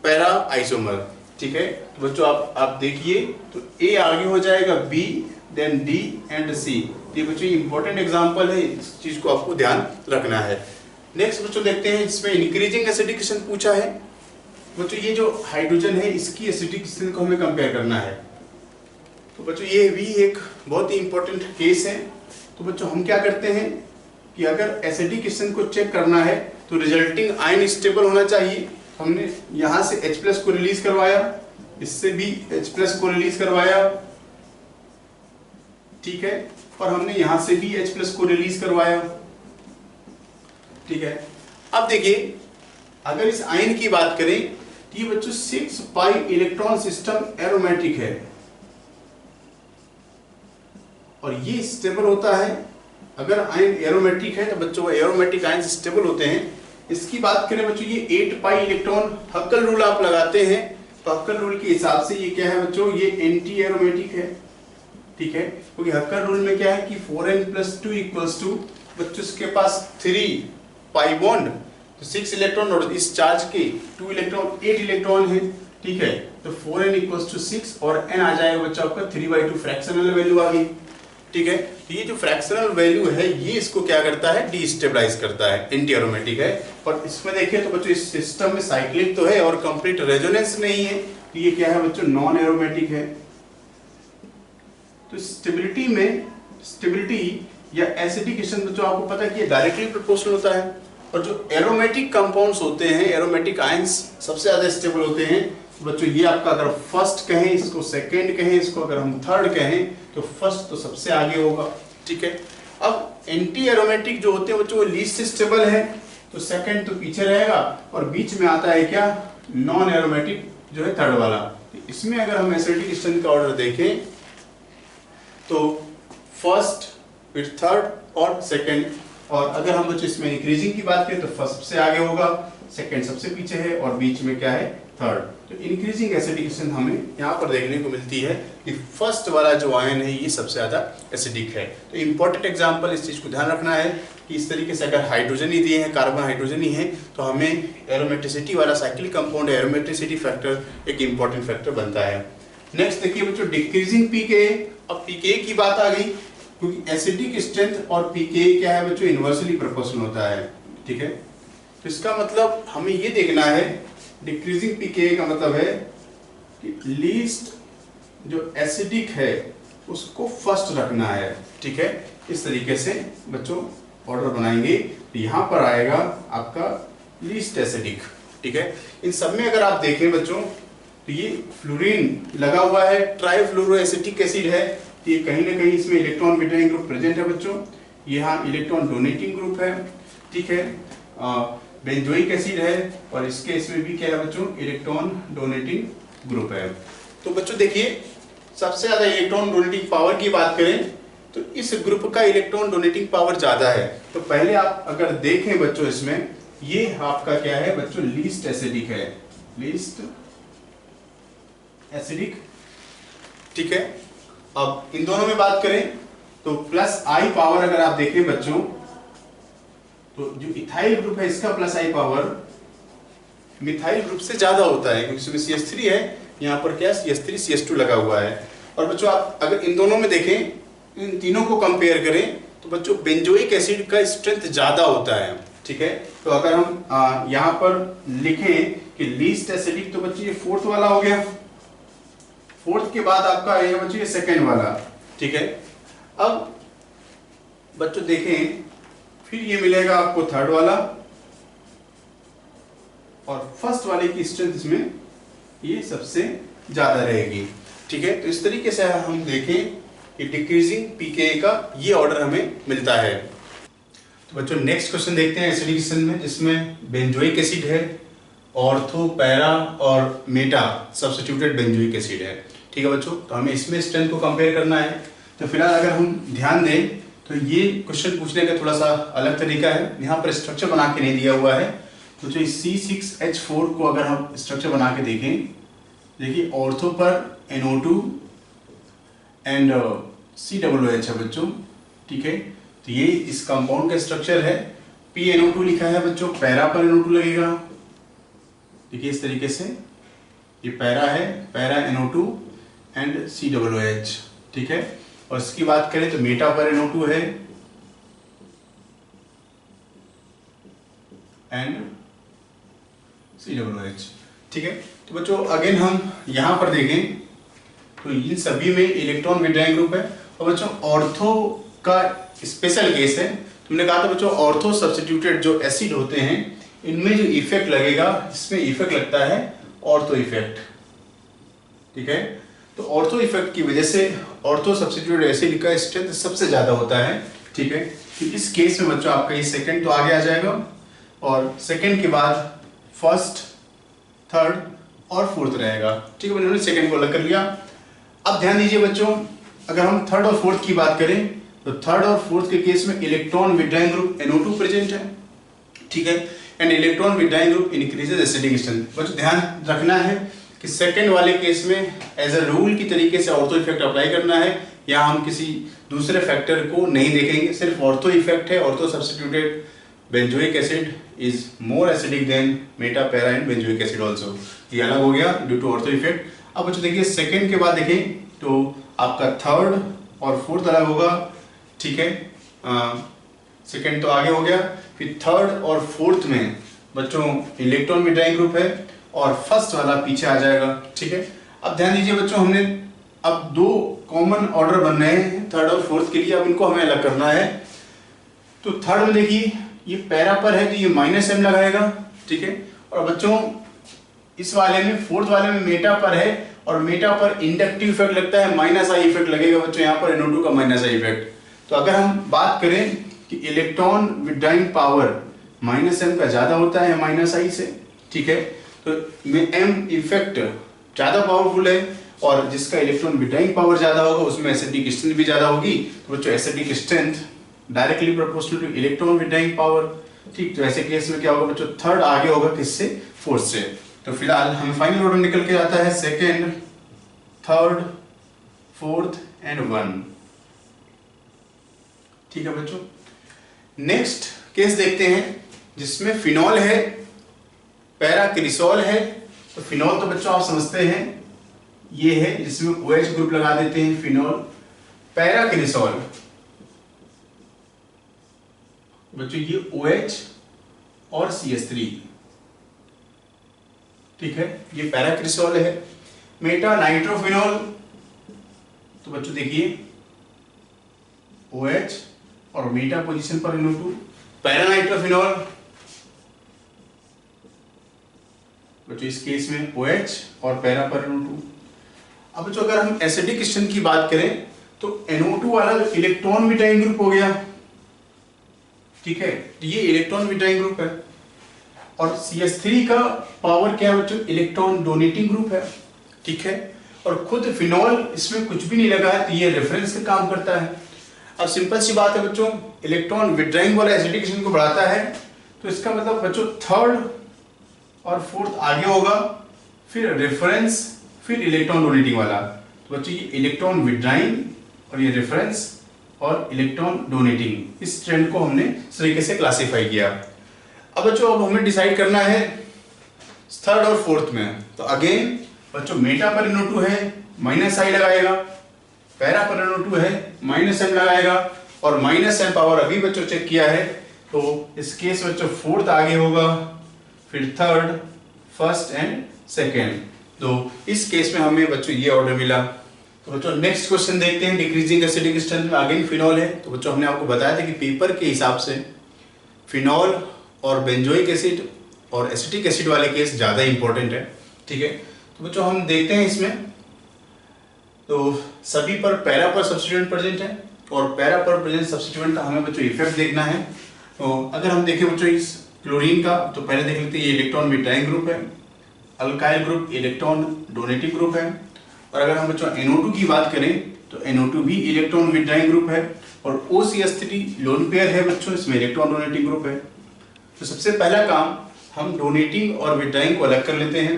para isomer. ठीक है, तो बच्चों आप देखिए, तो ए आगे हो जाएगा बी, देन डी एंड सी। ये बच्चों इंपॉर्टेंट एग्जांपल है, इस चीज को आपको ध्यान रखना है। नेक्स्ट बच्चों देखते हैं, इसमें इंक्रीजिंग एसिडिकेशन पूछा है। बच्चों ये जो हाइड्रोजन है, इसकी एसिडिक स्ट्रेंथ को हमें कंपेयर करना है। तो बच्चों ये भी एक बहुत ही इंपॉर्टेंट केस है। तो बच्चों हम क्या करते हैं कि अगर एसिडिक स्ट्रेंथ को चेक करना है तो रिजल्टिंग आयन स्टेबल होना चाहिए। हमने यहाँ से H+ को रिलीज करवाया, इससे भी H+ को रिलीज करवाया, ठीक है, और हमने यहां से भी H+ को रिलीज करवाया। ठीक है, अब देखिए अगर इस आयन की बात करें तो ये बच्चों 6 पाई इलेक्ट्रॉन सिस्टम एरोमेटिक है और ये स्टेबल होता है। अगर आयन एरोमेटिक है तो बच्चों वो एरोमेटिक आयन स्टेबल होते हैं। इसकी बात करें बच्चों, ये 8 पाई इलेक्ट्रॉन, हक्कल रूल आप लगाते हैं तो हक्कल रूल के हिसाब से ये क्या है बच्चों, ये एंटी एरोमेटिक है। ठीक है, क्योंकि हक्कल रूल में क्या है कि 4n+2 इक्वल्स टू बच्चों इसके पास 3 पाई बॉन्ड, तो 6 इलेक्ट्रॉन और इस चार्ज के 2 इलेक्ट्रॉन 8 इलेक्ट्रॉन है। ठीक है, तो 4n इक्वल्स टू 6 और n आ जाएगा बच्चा आपका 3/2, फ्रैक्शनल वैल्यू आ गई। ठीक है, तो ये जो फ्रैक्शनल वैल्यू है ये इसको क्या करता है, डीस्टेबलाइज करता है, एंटी एरोमेटिक है। और इसमें देखिए तो बच्चों इस सिस्टम में साइक्लिक तो है और कंप्लीट रेजोनेंस नहीं है, तो ये क्या है बच्चों, नॉन एरोमेटिक है। तो स्टेबिलिटी या एसिडिकेशन बच्चों आपको पता है कि ये डायरेक्टली प्रोपोर्शनल होता है। और जो एरोमेटिक कंपाउंड्स होते हैं, एरोमेटिक आयंस सबसे ज्यादा स्टेबल होते हैं। तो बच्चों ये आपका अगर फर्स्ट कहें, इसको सेकंड कहें, इसको अगर हम थर्ड कहें तो फर्स्ट तो सबसे आगे होगा। ठीक है, अब एंटी एरोमेटिक जो होते हैं बच्चों वो लीस्ट स्टेबल है, तो सेकंड तो पीछे रहेगा और बीच में आता है क्या, नॉन एरोमेटिक जो है थर्ड वाला। तो इसमें अगर हम एसिडिक स्ट्रेंथ का ऑर्डर देखें तो फर्स्ट, फिर थर्ड और सेकंड। और अगर हम बच्चों इसमें इंक्रीजिंग की बात करें तो फर्स्ट सबसे आगे होगा, सेकंड सबसे पीछे है और बीच में क्या है, थर्ड। तो इंक्रीजिंग एसिडिक स्ट्रेंथ हमें यहाँ पर देखने को मिलती है कि फर्स्ट वाला जो आयन है ये सबसे ज्यादा एसिडिक है। तो इंपॉर्टेंट एग्जांपल, इस चीज को ध्यान रखना है कि इस तरीके से अगर हाइड्रोजन ही दिए हैं, कार्बन हाइड्रोजन ही है, तो हमें एरोमेटिसिटी वाला साइक्लिक कंपाउंड एरोमेटिसिटी फैक्टर एक इंपॉर्टेंट फैक्टर बनता है। नेक्स्ट देखिए बच्चों, डिक्रीजिंग पीके। अब पीके की बात आ गई, क्योंकि एसिडिक स्ट्रेंथ और पीके क्या है बच्चों, इनवर्सली प्रोपोर्शनल होता है। ठीक है, तो इसका मतलब हमें ये देखना है, डिक्रीजिंग पीके का मतलब है कि लीस्ट जो एसिडिक है उसको फर्स्ट रखना है। ठीक है, इस तरीके से बच्चों ऑर्डर बनाएंगे तो यहाँ पर आएगा आपका लीस्ट एसिडिक। ठीक है, इन सब में अगर आप देखें बच्चों तो ये फ्लोरीन लगा हुआ है, ट्राइफ्लोरोएसिटिक एसिड है, तो ये कहीं ना कहीं इसमें इलेक्ट्रॉन विड्रॉइंग ग्रुप प्रेजेंट है बच्चों। यहाँ इलेक्ट्रॉन डोनेटिंग ग्रुप है। ठीक है, बेंजोइक एसिड है और इसके इसमें भी क्या है बच्चों, इलेक्ट्रॉन डोनेटिंग ग्रुप है। तो बच्चों देखिए, सबसे ज्यादा इलेक्ट्रॉन डोनेटिंग पावर की बात करें तो इस ग्रुप का इलेक्ट्रॉन डोनेटिंग पावर ज्यादा है। तो पहले आप अगर देखें बच्चों, इसमें ये आपका क्या है बच्चों, लीस्ट एसिडिक है, लीस्ट एसिडिक। ठीक है, अब इन दोनों में बात करें तो प्लस आई पावर अगर आप देखें बच्चों, तो जो इथाइल ग्रुप है इसका प्लस आई पावर मिथाइल ग्रुप से ज्यादा होता है, क्योंकि इसमें CH3 है, यहाँ पर क्या CH3 CH2 लगा हुआ है। और बच्चों आप अगर इन दोनों में देखें, इन तीनों को कंपेयर करें तो बच्चों बेंजोइक एसिड का स्ट्रेंथ ज्यादा होता है। ठीक है, तो अगर हम यहाँ पर लिखें कि लीस्ट एसिडिक, तो बच्चों ये फोर्थ वाला हो गया, फोर्थ के बाद आपका ये बच्चों ये सेकेंड वाला। ठीक है, अब बच्चों देखें फिर ये मिलेगा आपको थर्ड वाला और फर्स्ट वाले की स्ट्रेंथ इसमें ये सबसे ज्यादा रहेगी। ठीक है, तो इस तरीके से हम देखें कि डिक्रीजिंग पीके का ये ऑर्डर हमें मिलता है। तो बच्चों नेक्स्ट क्वेश्चन देखते हैं एसिडिक स्ट्रेंथ में, जिसमें बेंजोइक एसिड है, ऑर्थो, पैरा और मेटा सब्स्टिट्यूटेड बेंजोइक एसिड है। ठीक है बच्चों, तो हमें इसमें स्ट्रेंथ को कंपेयर करना है। तो फिलहाल अगर हम ध्यान दें तो ये क्वेश्चन पूछने का थोड़ा सा अलग तरीका है। यहाँ पर स्ट्रक्चर बना के नहीं दिया हुआ है। तो जो C6H4 को अगर हम स्ट्रक्चर बना के देखें, देखिए ऑर्थो पर NO2 एंड COOH है बच्चों। ठीक है, तो ये इस कंपाउंड का स्ट्रक्चर है। PNO2 लिखा है बच्चों, पैरा पर NO2 लगेगा। देखिए इस तरीके से ये पैरा है, पैरा NO2 एंड COOH। ठीक है, और इसकी बात करें तो मेटा पर NO2 है एंड COOH। ठीक है, तो बच्चों अगेन हम यहाँ पर देखें तो इन सभी में इलेक्ट्रॉन विड्रॉइंग ग्रुप है। और बच्चों ऑर्थो का स्पेशल केस है। तुमने कहा था बच्चों ऑर्थो सब्स्टिट्यूटेड जो एसिड होते हैं इनमें जो इफेक्ट लगेगा, इसमें इफेक्ट लगता है ऑर्थो इफेक्ट। ठीक है, तो ऑर्थो इफेक्ट की वजह से ऑर्थो सब्स्टिट्यूटेड एसिड का स्ट्रेंथ सबसे ज्यादा होता है। ठीक है, तो इस केस में बच्चों आपका ये सेकंड तो आगे आ जाएगा और सेकंड के बाद फर्स्ट, थर्ड और फोर्थ रहेगा। ठीक है, मैंने सेकंड को अलग कर लिया। अब ध्यान दीजिए बच्चों, अगर हम थर्ड और फोर्थ की बात करें तो थर्ड और फोर्थ के केस में electron withdrawing group NO2 present है। ठीक है, and electron withdrawing group increases acidic strength. बच्चों ध्यान रखना है कि सेकंड वाले केस में एज अ रूल की तरीके से ऑर्थो इफेक्ट अप्लाई करना है। या हम किसी दूसरे फैक्टर को नहीं देखेंगे, सिर्फ ऑर्थो इफेक्ट है। Ortho substituted benzoic acid is more acidic then Meta, para and benzoic acid also. ये अलग हो गया ड्यू टू ऑर्थो इफेक्ट। अब बच्चों देखिए सेकंड के बाद देखें तो आपका थर्ड और फोर्थ अलग होगा। ठीक है, सेकंड तो आगे हो गया, फिर थर्ड और फोर्थ में बच्चों इलेक्ट्रॉन विड्रॉइंग ग्रुप है और फर्स्ट वाला पीछे आ जाएगा। ठीक है, अब ध्यान दीजिए बच्चों, हमने अब दो कॉमन ऑर्डर बन रहे हैं थर्ड और फोर्थ के लिए। अब इनको हमें अलग करना है। तो थर्ड में देखिए ये पैरा पर है तो ये -M लगाएगा। ठीक है, और बच्चों इस वाले में फोर्थ वाले में मेटा पर है और मेटा पर इंडक्टिव इफेक्ट लगता है, -I इफेक्ट लगेगा बच्चों यहाँ पर NO2 का -I इफेक्ट। तो अगर हम बात करें कि इलेक्ट्रॉन विड्रॉइंग पावर -M का ज्यादा होता है -I से। ठीक है, तो M इफेक्ट ज्यादा पावरफुल है और जिसका इलेक्ट्रॉन विड्रॉइंग पावर ज्यादा होगा उसमें एसिडिक स्ट्रेंथ भी ज्यादा होगी। तो बच्चों acidic strength directly proportional two electron withdrawing power. ठीक, तो ऐसे केस में क्या होगा बच्चों, थर्ड आगे होगा किससे, फोर्थ से। तो फिलहाल हमें फाइनल ऑर्डर निकल के आता है सेकेंड, थर्ड, फोर्थ एंड 1। ठीक है बच्चों, नेक्स्ट केस देखते हैं जिसमें फिनॉल है, पैराक्रिसॉल है। तो फिनॉल तो बच्चों आप समझते हैं ये है जिसमें OH ग्रुप लगा देते हैं फिनॉल। पैराक्रिसॉल बच्चों ये OH और CH3। ठीक है, ये पैराक्रिसॉल है। मेटा नाइट्रोफिनॉल, तो बच्चों देखिए OH और मेटा पोजीशन पर NO2। पैरा नाइट्रोफिनॉल बच्चों इस केस में OH और पैरा पर NO2। अब बच्चों अगर हम एसिडिक स्ट्रेंथ की बात करें तो NO2 वाला इलेक्ट्रॉन विड्रॉइंग ग्रुप हो गया। ठीक है, तो ये इलेक्ट्रॉन विड्रॉइंग ग्रुप है और CH3 का पावर क्या है बच्चों, इलेक्ट्रॉन डोनेटिंग ग्रुप है। ठीक है, और खुद फिनॉल इसमें कुछ भी नहीं लगा है तो ये रेफरेंस का काम करता है। अब सिंपल सी बात है बच्चों, इलेक्ट्रॉन विड्रॉइंग वाला एसिडिक स्ट्रेंथ को बढ़ाता है तो इसका मतलब बच्चों थर्ड और फोर्थ आगे होगा, फिर रेफरेंस, फिर इलेक्ट्रॉन डोनेटिंग वाला। तो बच्चों ये इलेक्ट्रॉन विड्रॉइंग और ये रेफरेंस और इलेक्ट्रॉन डोनेटिंग, इस ट्रेंड को हमने इस तरीके से क्लासिफाई किया। अब बच्चों अब हमें डिसाइड करना है थर्ड और फोर्थ में। तो अगेन बच्चों मेटा पर NO2 है, -I लगाएगा, पैरा पर NO2 है, -M लगाएगा और -M पावर अभी बच्चों चेक किया है तो इस केस बच्चों फोर्थ आगे होगा, फिर थर्ड, फर्स्ट एंड सेकेंड। तो इस केस में हमें बच्चों ये ऑर्डर मिला। तो बच्चों नेक्स्ट क्वेश्चन देखते हैं। डिक्रीजिंग एसिडिक स्ट्रेंथ में अगेन फिनॉल है। तो बच्चों हमने आपको बताया था कि पेपर के हिसाब से फिनॉल और बेंजोइक एसिड और एसिटिक एसिड वाले केस ज़्यादा इंपॉर्टेंट है। ठीक है, तो बच्चों हम देखते हैं इसमें तो सभी पर पैरा पर सब्स्टिट्यूएंट प्रेजेंट है और पैरा पर प्रेजेंट सब्स्टिट्यूएंट का हमें बच्चों इफेक्ट देखना है। तो अगर हम देखें बच्चों इस क्लोरीन का, तो पहले देख लेते हैं ये इलेक्ट्रॉन विड्राइंग ग्रुप है, alkyl group electron donating group है। और अगर हम बच्चों NO2 की बात करें तो NO2 भी इलेक्ट्रॉन विड्राइंग ग्रुप है, और OCH3 लोन पेयर है बच्चों, इसमें इलेक्ट्रॉन डोनेटिंग ग्रुप है। तो सबसे पहला काम हम डोनेटिंग और विड्राइंग को अलग कर लेते हैं।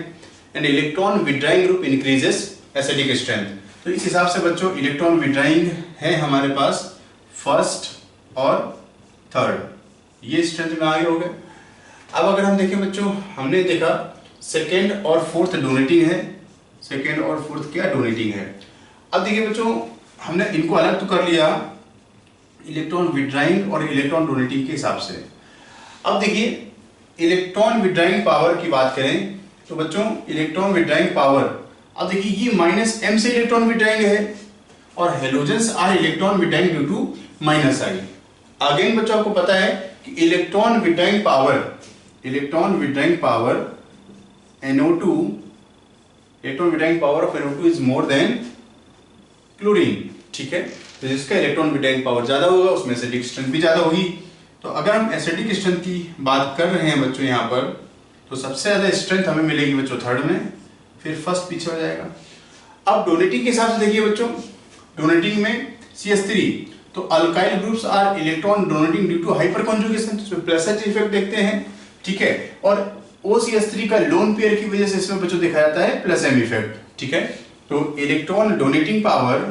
And electron withdrawing group increases acidic strength. तो इस हिसाब से बच्चों इलेक्ट्रॉन विड्राइंग है हमारे पास फर्स्ट और थर्ड, ये स्ट्रेंथ में आगे हो गए। अब अगर हम देखें बच्चों, हमने देखा सेकेंड और फोर्थ डोनेटिंग है, सेकेंड और फोर्थ क्या डोनेटिंग है। अब देखिए बच्चों, हमने इनको अलग तो कर लिया इलेक्ट्रॉन विड्राइंग और इलेक्ट्रॉन डोनेटिंग के हिसाब से। अब देखिए इलेक्ट्रॉन विड्राइंग पावर की बात करें तो बच्चों इलेक्ट्रॉन विड्राइंग पावर, अब देखिए ये -m से इलेक्ट्रॉन विड्राइंग है, और halogens are electron withdrawing due to -I। Again बच्चों आपको पता है कि electron withdrawing power NO2, electron withdrawing power of NO2 is more than chlorine, ठीक है। तो जिसका इलेक्ट्रॉन विड्राइंग पावर ज्यादा होगा उसमें एसिडिक स्ट्रेंथ भी ज्यादा होगी। तो अगर हम एसिडिक स्ट्रेंथ की बात कर रहे हैं बच्चों यहाँ पर, तो सबसे ज्यादा स्ट्रेंथ हमें मिलेगी बच्चों थर्ड में, फिर फर्स्ट पीछे हो जाएगा। अब डोनेटिंग के हिसाब से देखिए बच्चों, डोनेटिंग में CH3, तो alkyl groups are electron donating due to hyper conjugation, तो प्लस H इफेक्ट देखते हैं, ठीक है। और OCH3 का लोन पेयर की वजह से इसमें बच्चों देखा जाता है प्लस M इफेक्ट, ठीक है। तो इलेक्ट्रॉन डोनेटिंग पावर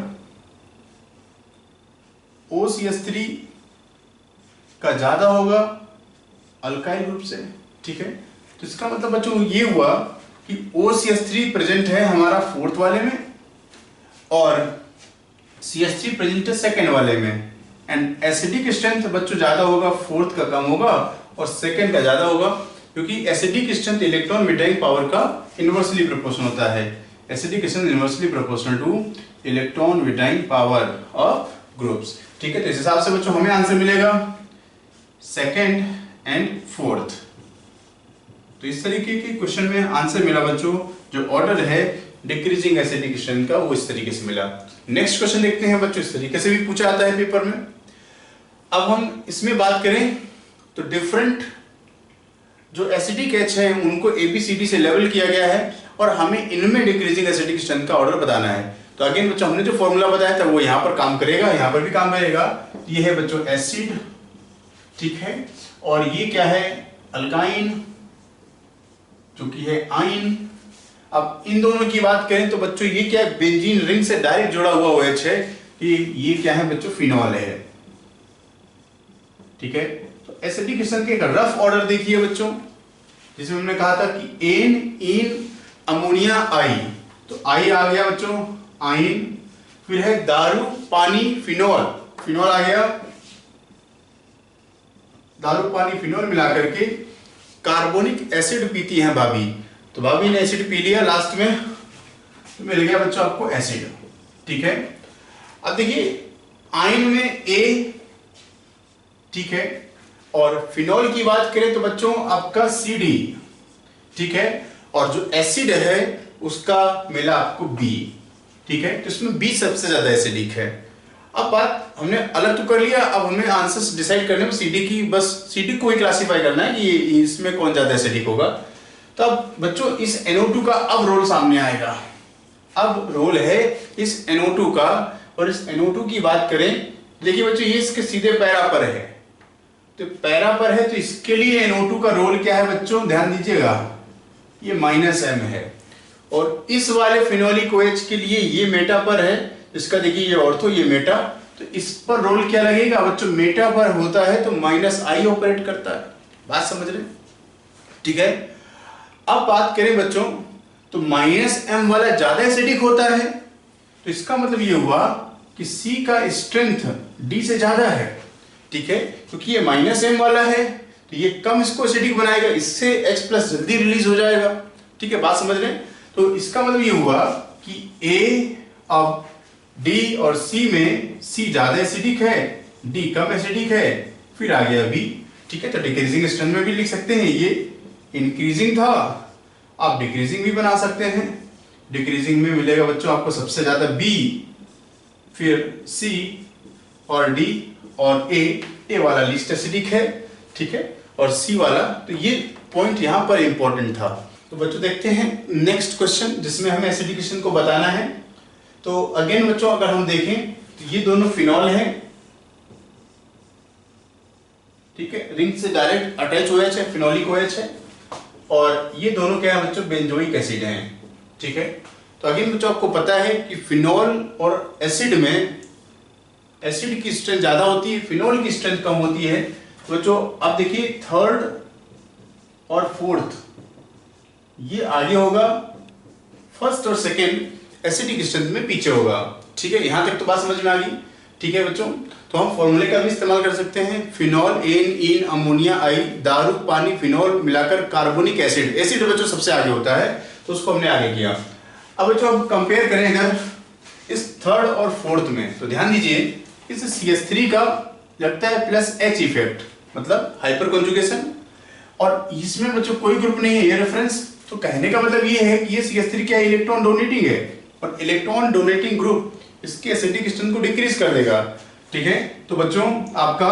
OCH3 का ज्यादा होगा अल्काइल ग्रुप से, ठीक है। तो इसका मतलब बच्चों ये हुआ कि OCH3 प्रेजेंट है हमारा फोर्थ वाले में और CH3 प्रेजेंट है सेकेंड वाले में। एंड एसिडिक स्ट्रेंथ बच्चों ज्यादा होगा, फोर्थ का कम होगा और सेकेंड का ज्यादा होगा, क्योंकि acidic strength electron withdrawing power का इनवर्सली प्रोपोर्शनल होता है। Acidic strength inversely proportional two electron withdrawing power of groups, ठीक है। तो इस हिसाब से बच्चों हमें आंसर मिलेगा सेकेंड एंड फोर्थ। तो इस तरीके के क्वेश्चन में आंसर मिला बच्चों, जो ऑर्डर है डिक्रीजिंग एसिडिक स्ट्रेंथ का वो इस तरीके से मिला। नेक्स्ट क्वेश्चन देखते हैं बच्चों, इस तरीके से भी पूछा आता है पेपर में। अब हम इसमें बात करें तो डिफरेंट जो एसिडिक H है उनको ABCD से लेवल किया गया है और हमें इनमें डिक्रीजिंग एसिडिक स्ट्रेंथ का ऑर्डर बताना है। तो अगेन बच्चों हमने जो फॉर्मूला बताया था वो यहाँ पर काम करेगा, यहाँ पर भी काम करेगा। ये है बच्चों एसिड, ठीक है, और ये क्या है अल्काइन, जो कि है आइन। अब इन दोनों की बात करें तो बच्चों ये क्या है, बेंजीन रिंग से डायरेक्ट जुड़ा हुआ OH है, कि ये क्या है बच्चों फिनॉल है, ठीक है। तो एसिडिक स्ट्रेंथ के एक रफ ऑर्डर देखिए बच्चों, जिसमें हमने कहा था कि एन इन अमोनिया आई, तो आई आ गया बच्चों आइन, फिर है दारू पानी फिनॉल, फिनॉल आ गया, दारू पानी फिनॉल मिलाकर के कार्बोनिक एसिड पीती है भाभी, तो भाभी ने एसिड पी लिया लास्ट में, तो मिल गया बच्चों आपको एसिड, ठीक है। अब देखिए आयन में A, ठीक है, और फिनॉल की बात करें तो बच्चों आपका CD, ठीक है, और जो एसिड है उसका मिला आपको B, ठीक है। तो इसमें B सबसे ज्यादा एसिडिक है। अब बात हमने अलग तो कर लिया, अब हमें आंसर्स डिसाइड करने में CD की, बस CD को ही क्लासिफाई करना है कि इसमें कौन ज्यादा एसिडिक होगा। तो अब बच्चों इस NO2 का अब रोल सामने आएगा, अब रोल है इस NO2 का, और इस NO2 की बात करें, देखिए बच्चों ये इसके सीधे पैरा पर है, तो पैरा पर है, तो इसके लिए NO2 का रोल क्या है बच्चों, ध्यान दीजिएगा, ये -M है। और इस वाले फिनोलिक OH के लिए ये मेटा पर है, इसका देखिए ये ऑर्थो, ये मेटा, तो इस पर रोल क्या लगेगा बच्चों, मेटा पर होता है तो -I ऑपरेट करता है, बात समझ रहे, ठीक है। अब बात करें बच्चों तो -M वाला ज्यादा एसिडिक होता है, तो इसका मतलब ये हुआ कि C का स्ट्रेंथ D से ज्यादा है, ठीक है, क्योंकि ये -M वाला है तो ये कम इसको एसिडिक बनाएगा, इससे H+ जल्दी रिलीज हो जाएगा, ठीक है, बात समझ रहे हैं। तो इसका मतलब ये हुआ कि A अब D और C में C ज्यादा एसिडिक है, D कम एसिडिक है, फिर आ गया B, ठीक है। तो डिक्रीजिंग स्ट्रेंथ में भी लिख सकते हैं, ये इंक्रीजिंग था, आप डिक्रीजिंग भी बना सकते हैं। डिक्रीजिंग में मिलेगा बच्चों आपको सबसे ज्यादा B, फिर C और D और A वाला लीस्ट एसिडिक है, ठीक है, और सी वाला, तो ये पॉइंट यहाँ पर इंपॉर्टेंट था। तो बच्चों देखते हैं नेक्स्ट क्वेश्चन जिसमें हमें एसिडिकेशन को बताना है। तो अगेन बच्चों अगर हम देखें तो ये दोनों फिनॉल हैं, ठीक है, रिंग से डायरेक्ट अटैच OH है, फिनोलिक OH है, और ये दोनों क्या है बच्चों, बेंजोइक एसिड हैं, ठीक है। तो अगेन बच्चों आपको पता है कि फिनॉल और एसिड में एसिड की स्ट्रेंथ ज्यादा होती है, फिनॉल की स्ट्रेंथ कम होती है। तो बच्चों आप देखिए थर्ड और फोर्थ ये आगे होगा, फर्स्ट और सेकेंड एसिडिक स्ट्रेंथ में पीछे होगा, ठीक है। यहां तक तो बात समझ में आ गई, ठीक है बच्चों। तो हम फॉर्मूले का भी इस्तेमाल कर सकते हैं, फिनॉल एन इन अमोनिया आई, दारू पानी फिनॉल मिलाकर कार्बोनिक एसिड, एसिड बच्चों सबसे आगे होता है तो उसको हमने आगे किया। अब बच्चों अब कंपेयर करें अगर इस थर्ड और फोर्थ में, तो ध्यान दीजिए इस CH3 का लगता है प्लस H इफेक्ट, मतलब हाइपर कॉन्जुगेशन, और इसमें बच्चों कोई ग्रुप नहीं है, ये रेफरेंस। तो कहने का मतलब ये है कि ये CH3 क्या इलेक्ट्रॉन डोनेटिंग है, और इलेक्ट्रॉन डोनेटिंग ग्रुप इसके एसिडिक स्ट्रेंथ को डिक्रीज कर देगा, ठीक है। तो बच्चों आपका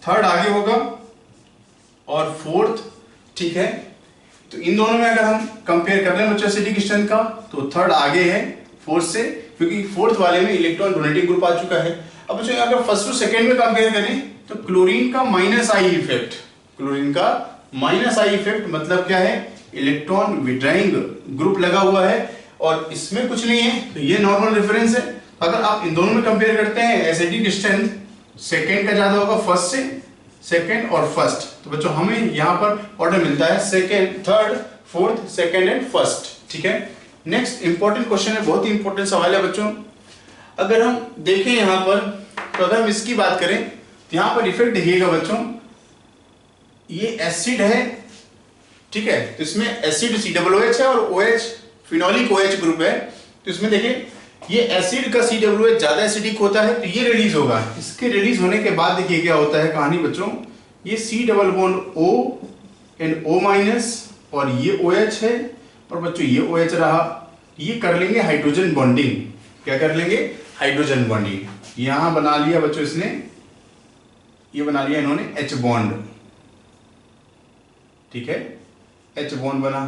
थर्ड आगे होगा और फोर्थ, ठीक है। तो इन दोनों में अगर हम कंपेयर कर रहे हैं बच्चों एसिडिक स्ट्रेंथ का, तो थर्ड आगे है फोर्थ से, क्योंकि फोर्थ वाले में इलेक्ट्रॉन डोनेटिंग ग्रुप आ चुका है। अब बच्चों अगर फर्स्ट और सेकेंड में कंपेयर करें तो क्लोरीन का -I इफेक्ट, क्लोरीन का -I इफेक्ट मतलब क्या है, इलेक्ट्रॉन विड्राइंग ग्रुप लगा हुआ है, और इसमें कुछ नहीं है, तो ये नॉर्मल रेफरेंस है। अगर आप इन दोनों में कंपेयर करते हैं एसिडिक स्ट्रेंथ सेकेंड का ज्यादा होगा फर्स्ट से, सेकेंड और फर्स्ट। तो बच्चों हमें यहाँ पर ऑर्डर मिलता है second, third, fourth, second and first, ठीक है। नेक्स्ट इंपॉर्टेंट क्वेश्चन है, बहुत ही इंपॉर्टेंट सवाल है बच्चों। अगर हम देखें यहाँ पर, तो अगर हम इसकी बात करें तो यहाँ पर इफेक्ट देखिएगा बच्चों, ये एसिड है, ठीक है, तो इसमें एसिड COOH है और OH फिनोलिक OH ग्रुप है। तो इसमें देखिए ये एसिड का COOH ज्यादा एसिडिक होता है, तो ये रिलीज होगा। इसके रिलीज होने के बाद देखिए क्या होता है कहानी बच्चों, ये C double bond O and O- और ये OH है, और बच्चों ये OH रहा, ये कर लेंगे हाइड्रोजन बॉन्डिंग। क्या कर लेंगे, हाइड्रोजन बॉन्डिंग। यहां बना लिया बच्चों इसने, ये बना लिया इन्होंने H बॉन्ड, ठीक है, H बॉन्ड बना,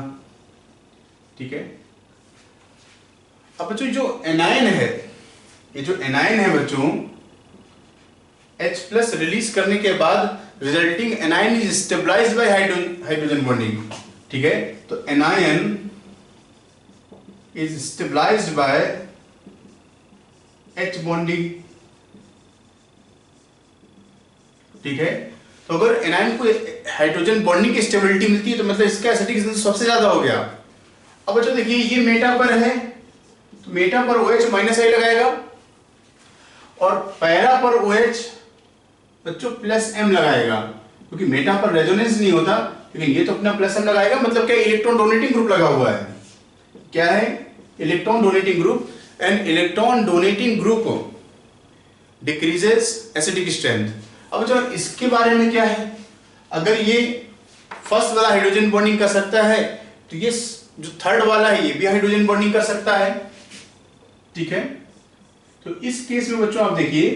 ठीक है। अब बच्चों जो एनायन है, ये जो एनायन है बच्चों, H+ रिलीज करने के बाद resulting anion is stabilized by hydrogen bonding, ठीक है। तो anion is stabilized by H bonding, ठीक है। तो अगर एनायन को हाइड्रोजन बॉन्डिंग की स्टेबिलिटी मिलती है तो मतलब इसका एसिडिक स्ट्रेंथ सबसे ज्यादा हो गया। अब बच्चों देखिए ये मेटा पर है, तो मेटा पर OH -I लगाएगा, और पैरा पर OH बच्चों +M लगाएगा, क्योंकि मेटा पर रेजोनेंस नहीं होता, लेकिन ये तो अपना +M लगाएगा, मतलब क्या इलेक्ट्रॉन डोनेटिंग ग्रुप लगा हुआ है। क्या है, electron donating group, and electron donating group decreases acidic strength. अब जो इसके बारे में क्या है, अगर ये फर्स्ट वाला हाइड्रोजन बॉन्डिंग कर सकता है, तो ये जो थर्ड वाला है ये भी हाइड्रोजन बॉन्डिंग कर सकता है, ठीक है। तो इस केस में बच्चों आप देखिए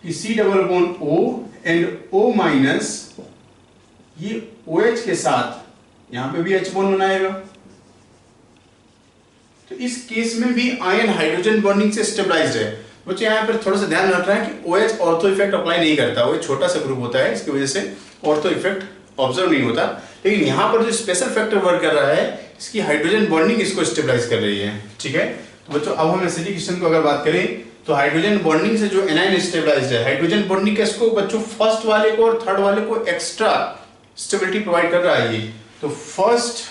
कि C double bond O and O- ये OH के साथ यहां पे भी H बॉन्ड बनाएगा, तो इस केस में भी आयन हाइड्रोजन बॉन्डिंग से स्टेबलाइज्ड है। बच्चों यहाँ पर थोड़ा सा ध्यान रखना है कि OH ऑर्थो इफेक्ट अप्लाई नहीं करता, वो छोटा सा ग्रुप होता है, इसकी वजह से ऑर्थो इफेक्ट ऑब्जर्व नहीं होता। लेकिन यहाँ पर जो स्पेशल फैक्टर वर्क कर रहा है, इसकी हाइड्रोजन बॉन्डिंग इसको स्टेबलाइज कर रही है, ठीक है। तो बच्चों अब हम एसिडिक स्ट्रेंथ को अगर बात करें तो हाइड्रोजन बॉन्डिंग से जो एनायन स्टेबलाइज्ड है, हाइड्रोजन बॉन्डिंग के इसको बच्चों फर्स्ट वाले को और थर्ड वाले को एक्स्ट्रा स्टेबिलिटी प्रोवाइड कर रहा है ये। तो फर्स्ट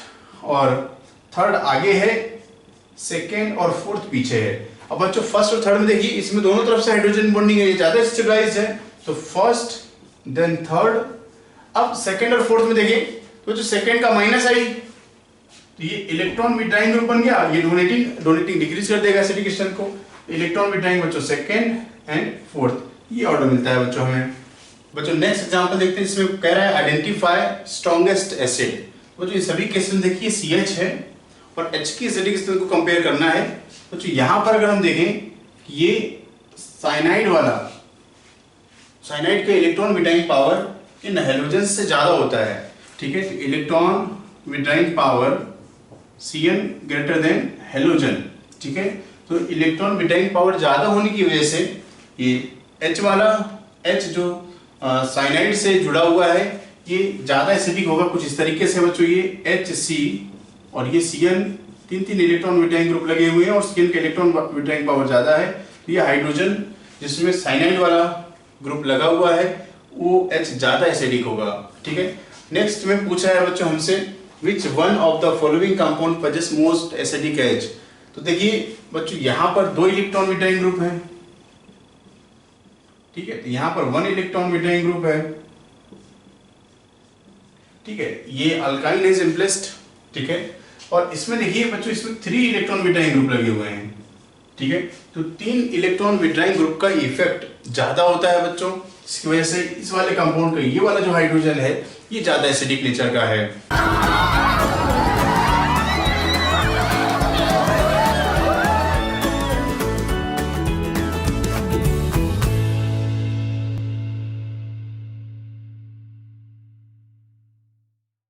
और थर्ड आगे है, सेकेंड और फोर्थ पीछे है। अब बच्चों फर्स्ट और थर्ड में देखिए इसमें दोनों तरफ से हाइड्रोजन बॉन्डिंग है, ये ज्यादा स्टेबलाइज्ड है, तो फर्स्ट देन थर्ड। अब सेकेंड और फोर्थ में देखिए तो जो सेकेंड का -I, तो ये इलेक्ट्रॉन विड्राइंग ग्रुप बन गया, ये डोनेटिंग डिक्रीज कर देगा एसिडिक स्ट्रेंथ को। इलेक्ट्रॉन विड्राइंग बच्चों सेकेंड एंड फोर्थ, ये ऑर्डर मिलता है बच्चों हमें। बच्चों नेक्स्ट एग्जांपल देखते हैं, इसमें कह रहा है आइडेंटिफाई स्ट्रॉन्गेस्ट एसिड। बच्चों ये सभी केस में देखिए CH है और H की एसिडिक स्ट्रेंथ को कंपेयर करना है। बच्चों यहां पर अगर हम देखें ये साइनाइड वाला, साइनाइड के electron withdrawing power in halogen से ज्यादा होता है। ठीक है, तो electron withdrawing power Cn greater than halogen. ठीक है, तो इलेक्ट्रॉन विड्राइंग पावर ज्यादा होने की वजह से ये H वाला H जो साइनाइड से जुड़ा हुआ है ये ज्यादा एसिडिक होगा। कुछ इस तरीके से बच्चों ये HC और ये Cn तीन इलेक्ट्रॉन विड्राइंग ग्रुप लगे हुए हैं और Cn का इलेक्ट्रॉन विड्राइंग पावर ज्यादा है। तो ये हाइड्रोजन जिसमें साइनाइड वाला ग्रुप लगा हुआ है वो H ज्यादा एसिडिक होगा। ठीक है, नेक्स्ट में पूछा है बच्चों हमसे which one of the following compound possess most acidic H। तो देखिए बच्चों यहाँ पर 2 इलेक्ट्रॉन विड्राइंग ग्रुप है। ठीक है, तो यहाँ पर 1 इलेक्ट्रॉन विड्राइंग ग्रुप है। ठीक है, ये अल्काइन है सिंपलेस्ट। ठीक है, और इसमें देखिए बच्चों इसमें 3 इलेक्ट्रॉन विड्राइंग ग्रुप लगे हुए हैं। ठीक है, तो 3 इलेक्ट्रॉन विड्राइंग ग्रुप का इफेक्ट ज्यादा होता है बच्चों, इसकी वजह से इस वाले कंपाउंड का ये वाला जो हाइड्रोजन है ये ज्यादा एसिडिक नेचर का है।